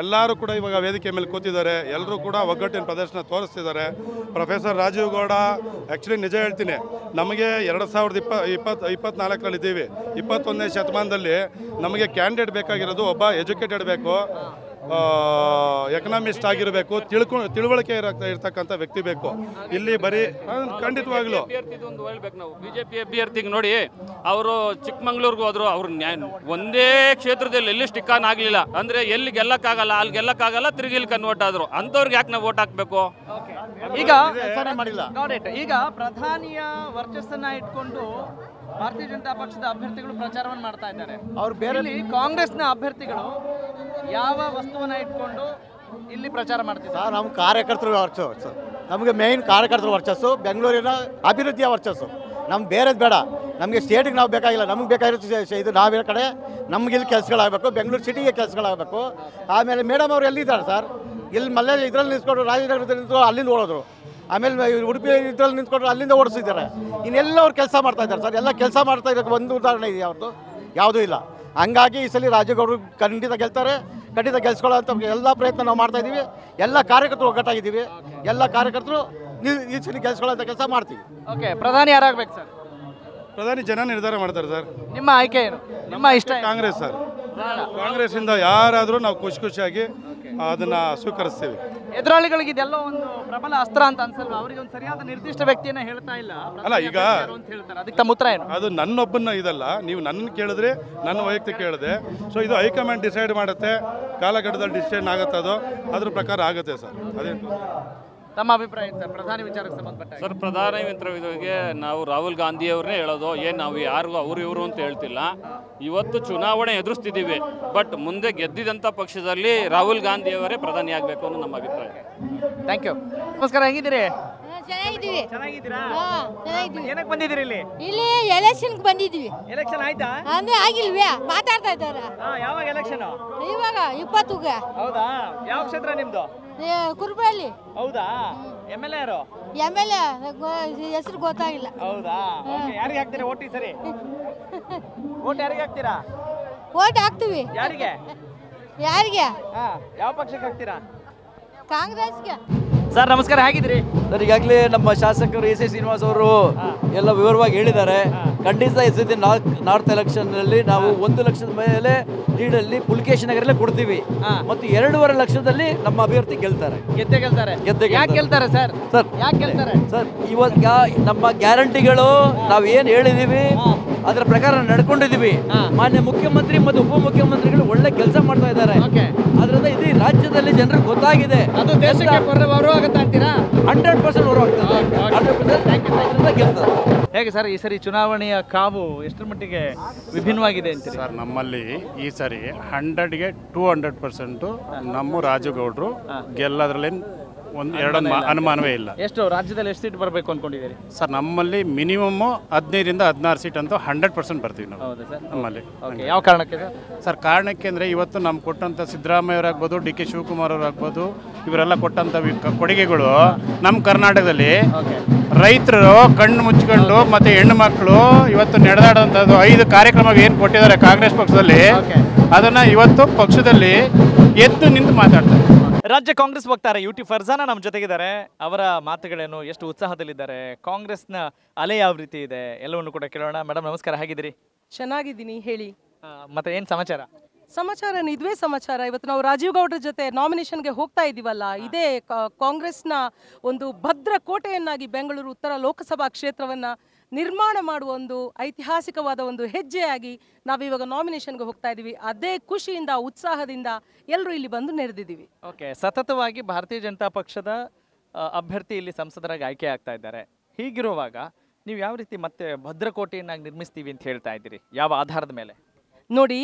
ಎಲ್ಲರೂ ಕೂಡ ಇವಾಗ ವೇದಿಕೆ ಮೇಲೆ ಕೂತಿದ್ದಾರೆ. ಎಲ್ಲರೂ ಕೂಡ ಒಗ್ಗಟ್ಟಿನ ಪ್ರದರ್ಶನ ತೋರಿಸ್ತಿದ್ದಾರೆ. ಪ್ರೊಫೆಸರ್ ರಾಜೀವ್ ಗೌಡ ಆ್ಯಕ್ಚುಲಿ ನಿಜ ಹೇಳ್ತೀನಿ, ನಮಗೆ 2024 ಇದ್ದೀವಿ. 21ನೇ ಶತಮಾನದಲ್ಲಿ ನಮಗೆ ಕ್ಯಾಂಡಿಡೇಟ್ ಬೇಕಾಗಿರೋದು ಒಬ್ಬ ಎಜುಕೇಟೆಡ್ ಬೇಕು, ಎಕನಾಮಿಸ್ಟ್ ಆಗಿರಬೇಕು, ತಿಳುವಳಿಕೆ ಇರ್ತಕ್ಕಂಥ ವ್ಯಕ್ತಿ ಬೇಕು. ಇಲ್ಲಿ ಬರೀ ಖಂಡಿತವಾಗ್ಲೂ ಒಂದು ಹೇಳ್ಬೇಕು ನಾವು. ಬಿಜೆಪಿ ಅಭ್ಯರ್ಥಿಗೆ ನೋಡಿ, ಅವರು ಚಿಕ್ಕಮಂಗ್ಳೂರ್ಗೆ ಹೋದ್ರು, ಅವ್ರು ಒಂದೇ ಕ್ಷೇತ್ರದಲ್ಲಿ ಎಲ್ಲಿ ಸ್ಟಿಕ್ ಆನ್ ಆಗಲಿಲ್ಲ. ಅಂದರೆ ಎಲ್ಲಿ ಗೆಲ್ಲಕ್ಕಾಗಲ್ಲ, ಅಲ್ಲಿ ಗೆಲ್ಲಕ್ಕಾಗಲ್ಲ, ತಿರುಗಿ ಇಲ್ಲಿ ಕನ್ವರ್ಟ್ ಆದರು. ಅಂಥವ್ರಿಗೆ ಯಾಕೆ ನಾವು ವೋಟ್ ಹಾಕಬೇಕು? ಈಗ ಈಗ ಪ್ರಧಾನಿಯ ವರ್ಚಸ್ಸನ್ನ ಇಟ್ಕೊಂಡು ಭಾರತೀಯ ಜನತಾ ಪಕ್ಷದ ಅಭ್ಯರ್ಥಿಗಳು ಪ್ರಚಾರವನ್ನು ಮಾಡ್ತಾ ಇದ್ದಾರೆ. ಅವ್ರು ಬೇರೆ ಕಾಂಗ್ರೆಸ್ನ ಅಭ್ಯರ್ಥಿಗಳು ಯಾವ ವಸ್ತುವನ್ನ ಇಟ್ಕೊಂಡು ಇಲ್ಲಿ ಪ್ರಚಾರ ಮಾಡ್ತಿದ್ದಾರೆ? ನಮ್ಮ ಕಾರ್ಯಕರ್ತರು ವರ್ಚಸ್ಸು, ನಮಗೆ ಮೇಯ್ನ್ ಕಾರ್ಯಕರ್ತರು ವರ್ಚಸ್ಸು, ಬೆಂಗಳೂರಿನ ಅಭಿವೃದ್ಧಿಯ ವರ್ಚಸ್ಸು. ನಮ್ಗೆ ಬೇರೆದು ಬೇಡ. ನಮಗೆ ಸ್ಟೇಟಿಗೆ ನಾವು ಬೇಕಾಗಿಲ್ಲ, ನಮಗೆ ಬೇಕಾಗಿರೋ ಇದು ನಾವೇ ಕಡೆ ನಮ್ಗೆ ಇಲ್ಲಿ ಕೆಲಸಗಳಾಗಬೇಕು, ಬೆಂಗಳೂರು ಸಿಟಿಗೆ ಕೆಲಸಗಳಾಗಬೇಕು. ಆಮೇಲೆ ಮೇಡಮ್ ಅವರು ಎಲ್ಲಿದ್ದಾರೆ ಸರ್? ಇಲ್ಲಿ ಮಲ್ಲೆ ಇದರಲ್ಲಿ ನಿಂತ್ಕೊಂಡು ರಾಜನಗರದಲ್ಲಿ ನಿಂತ್ಕೊಂಡು ಅಲ್ಲಿಂದ ಓಡೋದ್ರು. ಆಮೇಲೆ ಉಡುಪಿ ಇದರಲ್ಲಿ ನಿಂತ್ಕೊಂಡು ಅಲ್ಲಿಂದ ಓಡಿಸಿದ್ದಾರೆ. ಇನ್ನೆಲ್ಲ ಅವ್ರು ಕೆಲಸ ಮಾಡ್ತಾ ಇದ್ದಾರೆ ಸರ್. ಎಲ್ಲ ಕೆಲಸ ಮಾಡ್ತಾ ಇರೋಕ್ಕೆ ಒಂದು ಉದಾಹರಣೆ ಇದೆ ಅವ್ರದ್ದು? ಯಾವುದೂ ಇಲ್ಲ. ಹಂಗಾಗಿ ಈ ಸಲ ರಾಜೇಗೌಡರು ಖಂಡಿತ ಗೆಲ್ತಾರೆ. ಖಂಡಿತ ಗೆಲ್ಸ್ಕೊಳ್ಳೋಂಥ ಎಲ್ಲ ಪ್ರಯತ್ನ ನಾವು ಮಾಡ್ತಾ ಇದ್ದೀವಿ. ಎಲ್ಲ ಕಾರ್ಯಕರ್ತರು ಒಗ್ಗಟ್ಟಾಗಿದ್ದೀವಿ. ಎಲ್ಲ ಕಾರ್ಯಕರ್ತರು ಈ ಸಲ ಗೆಲ್ಸ್ಕೊಳ್ಳೋಂಥ ಕೆಲಸ ಮಾಡ್ತೀವಿ. ಓಕೆ, ಪ್ರಧಾನಿ ಯಾರಾಗಬೇಕು ಸರ್? ಪ್ರಧಾನಿ ಜನ ನಿರ್ಧಾರ ಮಾಡ್ತಾರೆ ಸರ್. ನಿಮ್ಮ ಆಯ್ಕೆ ಏನು? ನಿಮ್ಮ ಇಷ್ಟ? ಕಾಂಗ್ರೆಸ್ ಸರ್. ಕಾಂಗ್ರೆಸ್ಸಿಂದ ಯಾರಾದರೂ ನಾವು ಖುಷಿಯಾಗಿ ಅದನ್ನ ಸ್ವೀಕರಿಸ್ತೀವಿ. ಎದುರಾಳಿಗಳಿಗೆ ಇದೆಲ್ಲ ಒಂದು ಪ್ರಬಲ ಅಸ್ತ್ರ ಅಂತ ಅನ್ಸಲ್ವಾ? ಅವರಿಗೆ ಒಂದು ಸರಿಯಾದ ನಿರ್ದಿಷ್ಟ ವ್ಯಕ್ತಿಯನ್ನ ಹೇಳ್ತಾ ಇಲ್ಲ ಅಲ್ಲ. ಈಗ ಅದಕ್ಕೆ ತಮ್ಮ ಉತ್ತರ ಏನು? ಅದು ನನ್ನೊಬ್ಬನ ಇದಲ್ಲ, ನೀವು ನನ್ನ ಕೇಳಿದ್ರೆ ನನ್ನ ವೈಯಕ್ತಿಕ ಕೇಳಿದೆ. ಸೊ ಇದು ಹೈಕಮಾಂಡ್ ಡಿಸೈಡ್ ಮಾಡುತ್ತೆ, ಕಾಲಘಟ್ಟದಲ್ಲಿ ಡಿಸಿಷನ್ ಆಗುತ್ತೆ, ಅದು ಅದ್ರ ಪ್ರಕಾರ ಆಗುತ್ತೆ ಸರ್. ಅದೇ ತಮ್ಮ ಅಭಿಪ್ರಾಯ ಸರ್ ಪ್ರಧಾನಿ ವಿಚಾರಕ್ಕೆ ಸಂಬಂಧಪಟ್ಟ? ಸರ್, ಪ್ರಧಾನಮಂತ್ರಿಗೆ ನಾವು ರಾಹುಲ್ ಗಾಂಧಿ ಅವ್ರನ್ನೇ ಹೇಳೋದು. ಏನು ನಾವು ಯಾರಿಗೂ ಅವರು ಇವರು ಅಂತ ಹೇಳ್ತಿಲ್ಲ. ಇವತ್ತು ಚುನಾವಣೆ ಎದುರಿಸ್ತಿದ್ದೀವಿ, ಬಟ್ ಮುಂದೆ ಗೆದ್ದಿದಂಥ ಪಕ್ಷದಲ್ಲಿ ರಾಹುಲ್ ಗಾಂಧಿ ಅವರೇ ಪ್ರಧಾನಿ ಆಗಬೇಕು ಅನ್ನೋ ನಮ್ಮ ಅಭಿಪ್ರಾಯ. Thank you. ನಮಸ್ಕಾರ, ಹೇಗಿದ್ದೀರಿ? ಚೆನ್ನಾಗಿದ್ದೀವಿ. ಚೆನ್ನಾಗಿದ್ದೀರಾ? ಚೆನ್ನಾಗಿದ್ದೀವಿ. ಏನಕ್ಕೆ ಬಂದಿದ್ದೀರಿ ಇಲ್ಲಿ? ಇಲ್ಲಿ ಎಲೆಕ್ಷನ್ಗೆ ಬಂದಿದ್ದೀವಿ. ಎಲೆಕ್ಷನ್ ಆಯ್ತಾ? ಅಂದ್ರೆ ಆಗಿಲ್ವೇ? ಮಾತಾಡ್ತಾ ಇದ್ದಾರೆ. ಯಾವಾಗ ಎಲೆಕ್ಷನ್? ಇವಾಗ 20ಗೆ. ಹೌದಾ? ಯಾವ ಕ್ಷೇತ್ರ ನಿಮ್ದು? ಕುರುಬಳ್ಳಿ. ಹೌದಾ? MLA ಯಾರು? MLA ಹೆಸರು ಗೊತ್ತಾಗಿಲ್ಲ. ಹೌದಾ? ಯಾರಿಗೆ ಹಾಕ್ತೀರಾ ಓಟ್ ಈ ಸರಿ? ಓಟ್ ಯಾರಿಗೆ ಹಾಕ್ತೀರಾ? ಓಟ್ ಹಾಕ್ತೀವಿ. ಯಾರಿಗೆ? ಯಾರಿಗೆ? ಯಾವ ಪಕ್ಷಕ್ಕೆ ಹಾಕ್ತೀರಾ? ಕಾಂಗ್ರೆಸ್ಗೆ. ಸರ್ ನಮಸ್ಕಾರ, ಹೇಗಿದ್ರಿ? ಸರ್, ಈಗಾಗಲೇ ನಮ್ಮ ಶಾಸಕರು ಎಸ್ ಶ್ರೀನಿವಾಸ್ ಅವರು ಎಲ್ಲ ವಿವರವಾಗಿ ಹೇಳಿದ್ದಾರೆ. ಖಂಡಿತ ಈ ಸತಿ ನಾರ್ತ್ ಎಲೆಕ್ಷನ್ನಲ್ಲಿ ನಾವು 1 ಲಕ್ಷದ ಮೇಲೆ ಲೀಡಲ್ಲಿ ಪುಲ್ಕೇಶ್ ನಗರಲ್ಲೇ ಕೊಡ್ತೀವಿ ಮತ್ತು 2.5 ಲಕ್ಷದಲ್ಲಿ ನಮ್ಮ ಅಭ್ಯರ್ಥಿ ಗೆಲ್ತಾರೆ. ಗೆದ್ದೆ ಗೆಲ್ತಾರೆ. ಯಾಕೆ ಗೆಲ್ತಾರೆ ಸರ್? ಯಾಕೆ ಗೆಲ್ತಾರೆ ಸರ್? ಇವಾಗ ನಮ್ಮ ಗ್ಯಾರಂಟಿಗಳು ನಾವು ಏನು ಹೇಳಿದೀವಿ ಅದರ ಪ್ರಕಾರ ನಡ್ಕೊಂಡಿದೀವಿ. ಮಾನ್ಯ ಮುಖ್ಯಮಂತ್ರಿ ಮತ್ತು ಉಪಮುಖ್ಯಮಂತ್ರಿಗಳು ಒಳ್ಳೆ ಕೆಲಸ ಮಾಡ್ತಾ ಇದ್ದಾರೆ. ಅದರಿಂದ ಇಡೀ ರಾಜ್ಯದಲ್ಲಿ ಜನರಿಗೆ ಗೊತ್ತಾಗಿದೆ. ಅದು ದೇಶಕ್ಕೆ ಆಗುತ್ತೆ ಅಂತೀರಾ? 100% ಗೆಲ್ತಾರೆ. ಹೇಗೆ ಸರ್ ಈ ಸರಿ ಚುನಾವಣೆಯ ಕಾವು ಎಷ್ಟರ ಮಟ್ಟಿಗೆ ವಿಭಿನ್ನವಾಗಿದೆ ಅಂತೀರಿ? ಸರ್, ನಮ್ಮಲ್ಲಿ ಈ ಸರಿ 100ಗೆ 200% ನಮ್ಮ ರಾಜುಗೌಡರು ಗೆಲ್ಲೋದ್ರಲ್ಲಿ ಎರಡು ಅನುಮಾನವೇ ಇಲ್ಲ. ಎಷ್ಟು ರಾಜ್ಯದಲ್ಲಿ ಎಷ್ಟು ಸೀಟ್ ಬರಬೇಕು ಅನ್ಕೊಂಡಿದ್ದೀರಿ ಸರ್? ನಮ್ಮಲ್ಲಿ ಮಿನಿಮಮ್ 15ರಿಂದ 16 ಸೀಟ್ ಅಂತೂ 100% ಬರ್ತೀವಿ ನಾವು ನಮ್ಮಲ್ಲಿ. ಯಾವ ಕಾರಣಕ್ಕೆ ಸರ್? ಕಾರಣಕ್ಕೆ ಅಂದರೆ ಇವತ್ತು ನಮ್ಗೆ ಕೊಟ್ಟಂಥ ಸಿದ್ದರಾಮಯ್ಯ ಅವರಾಗ್ಬೋದು, DK ಶಿವಕುಮಾರ್ ಅವರಾಗ್ಬೋದು, ಇವರೆಲ್ಲ ಕೊಟ್ಟಂಥ ಕೊಡುಗೆಗಳು ನಮ್ಮ ಕರ್ನಾಟಕದಲ್ಲಿ ರೈತರು ಕಣ್ಣು ಮುಚ್ಕೊಂಡು ಮತ್ತು ಹೆಣ್ಣು ಮಕ್ಕಳು ಇವತ್ತು ನಡೆದಾಡುವಂಥದ್ದು 5 ಕಾರ್ಯಕ್ರಮ ಏನು ಕೊಟ್ಟಿದ್ದಾರೆ ಕಾಂಗ್ರೆಸ್ ಪಕ್ಷದಲ್ಲಿ, ಅದನ್ನು ಇವತ್ತು ಪಕ್ಷದಲ್ಲಿ ಎದ್ದು ನಿಂತು ಮಾತಾಡ್ತಾರೆ. ರಾಜ್ಯ ಕಾಂಗ್ರೆಸ್ ವಕ್ತಾರ UT ಫರ್ಜಾನ ನಮ್ಮ ಜೊತೆಗಿದ್ದಾರೆ. ಅವರ ಮಾತುಗಳೇನು, ಎಷ್ಟು ಉತ್ಸಾಹದಲ್ಲಿದ್ದಾರೆ, ಕಾಂಗ್ರೆಸ್ನ ಅಲೆ ಯಾವ ರೀತಿ ಇದೆ, ಎಲ್ಲವನ್ನು ಕೂಡ ಕೇಳೋಣ. ಮೇಡಮ್ ನಮಸ್ಕಾರ, ಹೇಗಿದ್ದೀರಿ? ಚೆನ್ನಾಗಿದ್ದೀನಿ, ಹೇಳಿ. ಮತ್ತೆ ಏನು ಸಮಾಚಾರ? ಸಮಾಚಾರ ಇದುವೇ ಸಮಾಚಾರ. ಇವತ್ತು ನಾವು ರಾಜೀವ್ ಗೌಡ್ರ ಜೊತೆ ನಾಮಿನೇಷನ್ಗೆ ಹೋಗ್ತಾ ಇದ್ದೀವಲ್ಲ, ಇದೇ ಕಾಂಗ್ರೆಸ್ನ ಒಂದು ಭದ್ರ ಕೋಟೆಯನ್ನಾಗಿ ಬೆಂಗಳೂರು ಉತ್ತರ ಲೋಕಸಭಾ ಕ್ಷೇತ್ರವನ್ನು ನಿರ್ಮಾಣ ಮಾಡುವ ಒಂದು ಐತಿಹಾಸಿಕವಾದ ಒಂದು ಹೆಜ್ಜೆಯಾಗಿ ನಾವಿವಾಗ ನಾಮಿನೇಷನ್ಗೆ ಹೋಗ್ತಾ ಇದ್ದೀವಿ. ಅದೇ ಖುಷಿಯಿಂದ ಉತ್ಸಾಹದಿಂದ ಎಲ್ಲರೂ ಇಲ್ಲಿ ಬಂದು ನೆರೆದಿದ್ದೀವಿ. ಓಕೆ, ಸತತವಾಗಿ ಭಾರತೀಯ ಜನತಾ ಪಕ್ಷದ ಅಭ್ಯರ್ಥಿ ಇಲ್ಲಿ ಸಂಸದರಾಗಿ ಆಯ್ಕೆ ಆಗ್ತಾ ಇದ್ದಾರೆ. ಹೀಗಿರುವಾಗ ನೀವು ಯಾವ ರೀತಿ ಮತ್ತೆ ಭದ್ರಕೋಟೆಯನ್ನಾಗಿ ನಿರ್ಮಿಸ್ತೀವಿ ಅಂತ ಹೇಳ್ತಾ ಇದ್ದೀರಿ? ಯಾವ ಆಧಾರದ ಮೇಲೆ? ನೋಡಿ,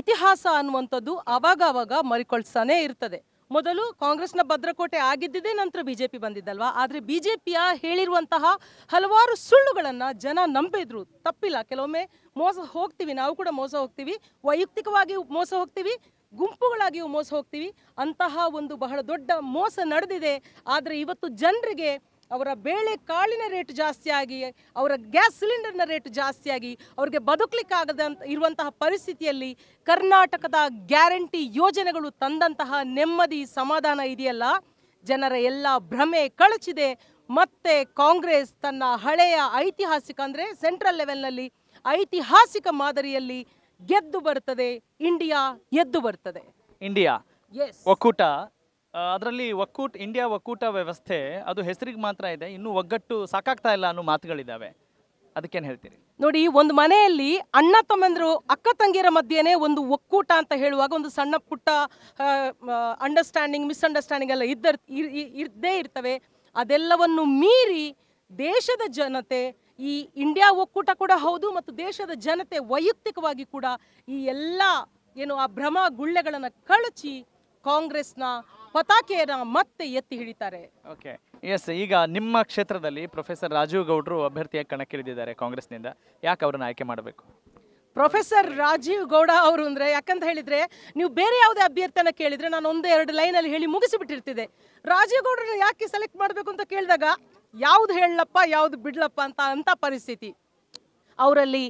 ಇತಿಹಾಸ ಅನ್ನುವಂಥದ್ದು ಆವಾಗ ಮರಿಕೊಳ್ತಾನೇ ಇರ್ತದೆ. ಮೊದಲು ಕಾಂಗ್ರೆಸ್ನ ಭದ್ರಕೋಟೆ ಆಗಿದ್ದಿದೆ, ನಂತರ BJP ಬಂದಿದ್ದಲ್ವಾ. ಆದರೆ BJPಯ ಹೇಳಿರುವಂತಹ ಹಲವಾರು ಸುಳ್ಳುಗಳನ್ನು ಜನ ನಂಬಿದ್ರು. ತಪ್ಪಿಲ್ಲ, ಕೆಲವೊಮ್ಮೆ ಮೋಸ ಹೋಗ್ತೀವಿ, ನಾವು ಕೂಡ ಮೋಸ ಹೋಗ್ತೀವಿ, ವೈಯಕ್ತಿಕವಾಗಿಯೂ ಮೋಸ ಹೋಗ್ತೀವಿ, ಗುಂಪುಗಳಾಗಿಯೂ ಮೋಸ ಹೋಗ್ತೀವಿ. ಅಂತಹ ಒಂದು ಬಹಳ ದೊಡ್ಡ ಮೋಸ ನಡೆದಿದೆ. ಆದರೆ ಇವತ್ತು ಜನರಿಗೆ ಅವರ ಬೇಳೆ ಕಾಳಿನ ರೇಟ್ ಜಾಸ್ತಿ ಆಗಿ, ಅವರ ಗ್ಯಾಸ್ ಸಿಲಿಂಡರ್ನ ರೇಟ್ ಜಾಸ್ತಿ ಆಗಿ, ಅವ್ರಿಗೆ ಬದುಕಲಿಕ್ಕಾಗದಂತ ಇರುವಂತಹ ಪರಿಸ್ಥಿತಿಯಲ್ಲಿ ಕರ್ನಾಟಕದ ಗ್ಯಾರಂಟಿ ಯೋಜನೆಗಳು ತಂದಂತಹ ನೆಮ್ಮದಿ ಸಮಾಧಾನ ಇದೆಯಲ್ಲ, ಜನರ ಎಲ್ಲ ಭ್ರಮೆ ಕಳಚಿದೆ. ಮತ್ತೆ ಕಾಂಗ್ರೆಸ್ ತನ್ನ ಹಳೆಯ ಐತಿಹಾಸಿಕ ಅಂದರೆ ಸೆಂಟ್ರಲ್ ಲೆವೆಲ್ನಲ್ಲಿ ಐತಿಹಾಸಿಕ ಮಾದರಿಯಲ್ಲಿ ಗೆದ್ದು ಬರ್ತದೆ. ಇಂಡಿಯಾ ಎದ್ದು ಬರ್ತದೆ. ಇಂಡಿಯಾ ಒಕ್ಕೂಟ, ಅದರಲ್ಲಿ ಇಂಡಿಯಾ ಒಕ್ಕೂಟ ವ್ಯವಸ್ಥೆ ಅದು ಹೆಸರಿಗೆ ಮಾತ್ರ ಇದೆ, ಇನ್ನೂ ಒಗ್ಗಟ್ಟು ಸಾಕಾಗ್ತಾ ಇಲ್ಲ ಅನ್ನೋ ಮಾತುಗಳಿದ್ದಾವೆ. ಅದಕ್ಕೇನು ಹೇಳ್ತೀರಿ? ನೋಡಿ, ಒಂದು ಮನೆಯಲ್ಲಿ ಅಣ್ಣ ತಮ್ಮಂದರು ಅಕ್ಕ ತಂಗಿಯರ ಮಧ್ಯೆನೇ ಒಂದು ಒಕ್ಕೂಟ ಅಂತ ಹೇಳುವಾಗ ಒಂದು ಸಣ್ಣ ಪುಟ್ಟ ಅಂಡರ್ಸ್ಟ್ಯಾಂಡಿಂಗ್ ಮಿಸ್ಅಂಡರ್ಸ್ಟ್ಯಾಂಡಿಂಗ್ ಎಲ್ಲ ಇದ್ದೇ ಇರ್ತವೆ. ಅದೆಲ್ಲವನ್ನು ಮೀರಿ ದೇಶದ ಜನತೆ, ಈ ಇಂಡಿಯಾ ಒಕ್ಕೂಟ ಕೂಡ ಹೌದು ಮತ್ತು ದೇಶದ ಜನತೆ ವೈಯಕ್ತಿಕವಾಗಿ ಕೂಡ ಈ ಎಲ್ಲ ಏನು ಆ ಭ್ರಮ ಗುಳ್ಳೆಗಳನ್ನು ಕಳಚಿ ಕಾಂಗ್ರೆಸ್ನ ಪತಾಕೆಯನ್ನು ಮತ್ತೆ ಎತ್ತಿ ಹಿಡಿತಾರೆ. Okay, yes. ಈಗ ನಿಮ್ಮ ಕ್ಷೇತ್ರದಲ್ಲಿ ಪ್ರೊಫೆಸರ್ ರಾಜೀವ್ ಗೌಡ್ರು ಅಭ್ಯರ್ಥಿಯಾಗಿ ಕಣಕ್ಕಿಳಿದಿದ್ದಾರೆ ಕಾಂಗ್ರೆಸ್ನಿಂದ. ಯಾಕೆ ಅವರನ್ನು ಆಯ್ಕೆ ಮಾಡಬೇಕು? ಪ್ರೊಫೆಸರ್ ರಾಜೀವ್ ಗೌಡ ಅವರು ಅಂದರೆ ಯಾಕಂತ ಹೇಳಿದರೆ, ನೀವು ಬೇರೆ ಯಾವುದೇ ಅಭ್ಯರ್ಥಿಯನ್ನು ಕೇಳಿದರೆ ನಾನು 1-2 ಲೈನಲ್ಲಿ ಹೇಳಿ ಮುಗಿಸಿಬಿಟ್ಟಿರ್ತಿದ್ದೆ. ರಾಜೀವ್ ಗೌಡರನ್ನ ಯಾಕೆ ಸೆಲೆಕ್ಟ್ ಮಾಡಬೇಕು ಅಂತ ಕೇಳಿದಾಗ ಯಾವುದು ಹೇಳಲಪ್ಪ ಯಾವುದು ಬಿಡ್ಲಪ್ಪ ಅಂತ ಪರಿಸ್ಥಿತಿ. ಅವರಲ್ಲಿ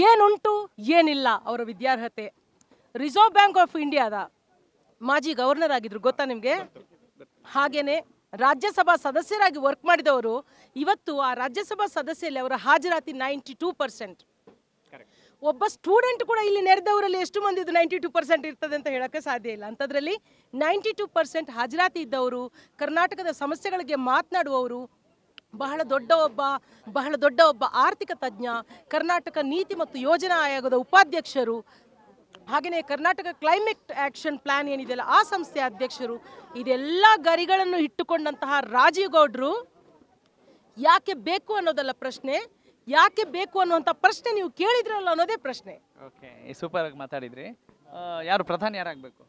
ಏನುಂಟು ಏನಿಲ್ಲ, ಅವರ ವಿದ್ಯಾರ್ಹತೆ. ರಿಸರ್ವ್ ಬ್ಯಾಂಕ್ ಆಫ್ ಇಂಡಿಯಾದ ಮಾಜಿ ಗವರ್ನರ್ ಆಗಿದ್ರು, ಗೊತ್ತಾ ನಿಮಗೆ? ಹಾಗೇನೆ ರಾಜ್ಯಸಭಾ ಸದಸ್ಯರಾಗಿ ವರ್ಕ್ ಮಾಡಿದವರು. ಇವತ್ತು ಆ ರಾಜ್ಯಸಭಾ ಸದಸ್ಯರಲ್ಲಿ ಅವರ ಹಾಜರಾತಿ 92%. ಒಬ್ಬ ಸ್ಟೂಡೆಂಟ್ ಕೂಡ ಇಲ್ಲಿ ನೆರೆದವರಲ್ಲಿ ಎಷ್ಟು ಮಂದಿ 92% ಇರ್ತದೆ ಅಂತ ಹೇಳೋಕ್ಕೆ ಸಾಧ್ಯ ಇಲ್ಲ. ಅಂಥದ್ರಲ್ಲಿ 92% ಹಾಜರಾತಿ ಇದ್ದವರು, ಕರ್ನಾಟಕದ ಸಮಸ್ಯೆಗಳಿಗೆ ಮಾತನಾಡುವವರು, ಬಹಳ ದೊಡ್ಡ ಒಬ್ಬ ಆರ್ಥಿಕ ತಜ್ಞ, ಕರ್ನಾಟಕ ನೀತಿ ಮತ್ತು ಯೋಜನಾ ಆಯೋಗದ ಉಪಾಧ್ಯಕ್ಷರು, ಹಾಗೆಯೇ ಕರ್ನಾಟಕ ಕ್ಲೈಮೇಟ್ ಆಕ್ಷನ್ ಪ್ಲಾನ್ ಏನಿದೆಯಲ್ಲ ಆ ಸಂಸ್ಥೆಯ ಅಧ್ಯಕ್ಷರು. ಇದೆಲ್ಲ ಗರಿಗಳನ್ನು ಇಟ್ಟುಕೊಂಡಂತಹ ರಾಜೀವ್ ಗೌಡ್ರು ಯಾಕೆ ಬೇಕು ಅನ್ನೋದಲ್ಲ ಪ್ರಶ್ನೆ, ಯಾಕೆ ಬೇಕು ಅನ್ನುವಂಥ ಪ್ರಶ್ನೆ ನೀವು ಕೇಳಿದ್ರಲ್ಲ ಅನ್ನೋದೇ ಪ್ರಶ್ನೆ. ಓಕೆ, ಸೂಪರ್ ಆಗಿ ಮಾತಾಡಿದ್ರಿ. ಯಾರು ಪ್ರಧಾನಿ ಯಾರಾಗಬೇಕು?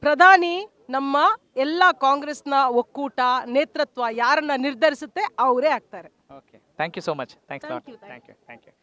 ಪ್ರಧಾನಿ ನಮ್ಮ ಎಲ್ಲ ಕಾಂಗ್ರೆಸ್ನ ಒಕ್ಕೂಟ ನೇತೃತ್ವ ಯಾರನ್ನ ನಿರ್ಧರಿಸುತ್ತೆ ಅವರೇ ಆಗ್ತಾರೆ. Okay, thank you so much. Thank you.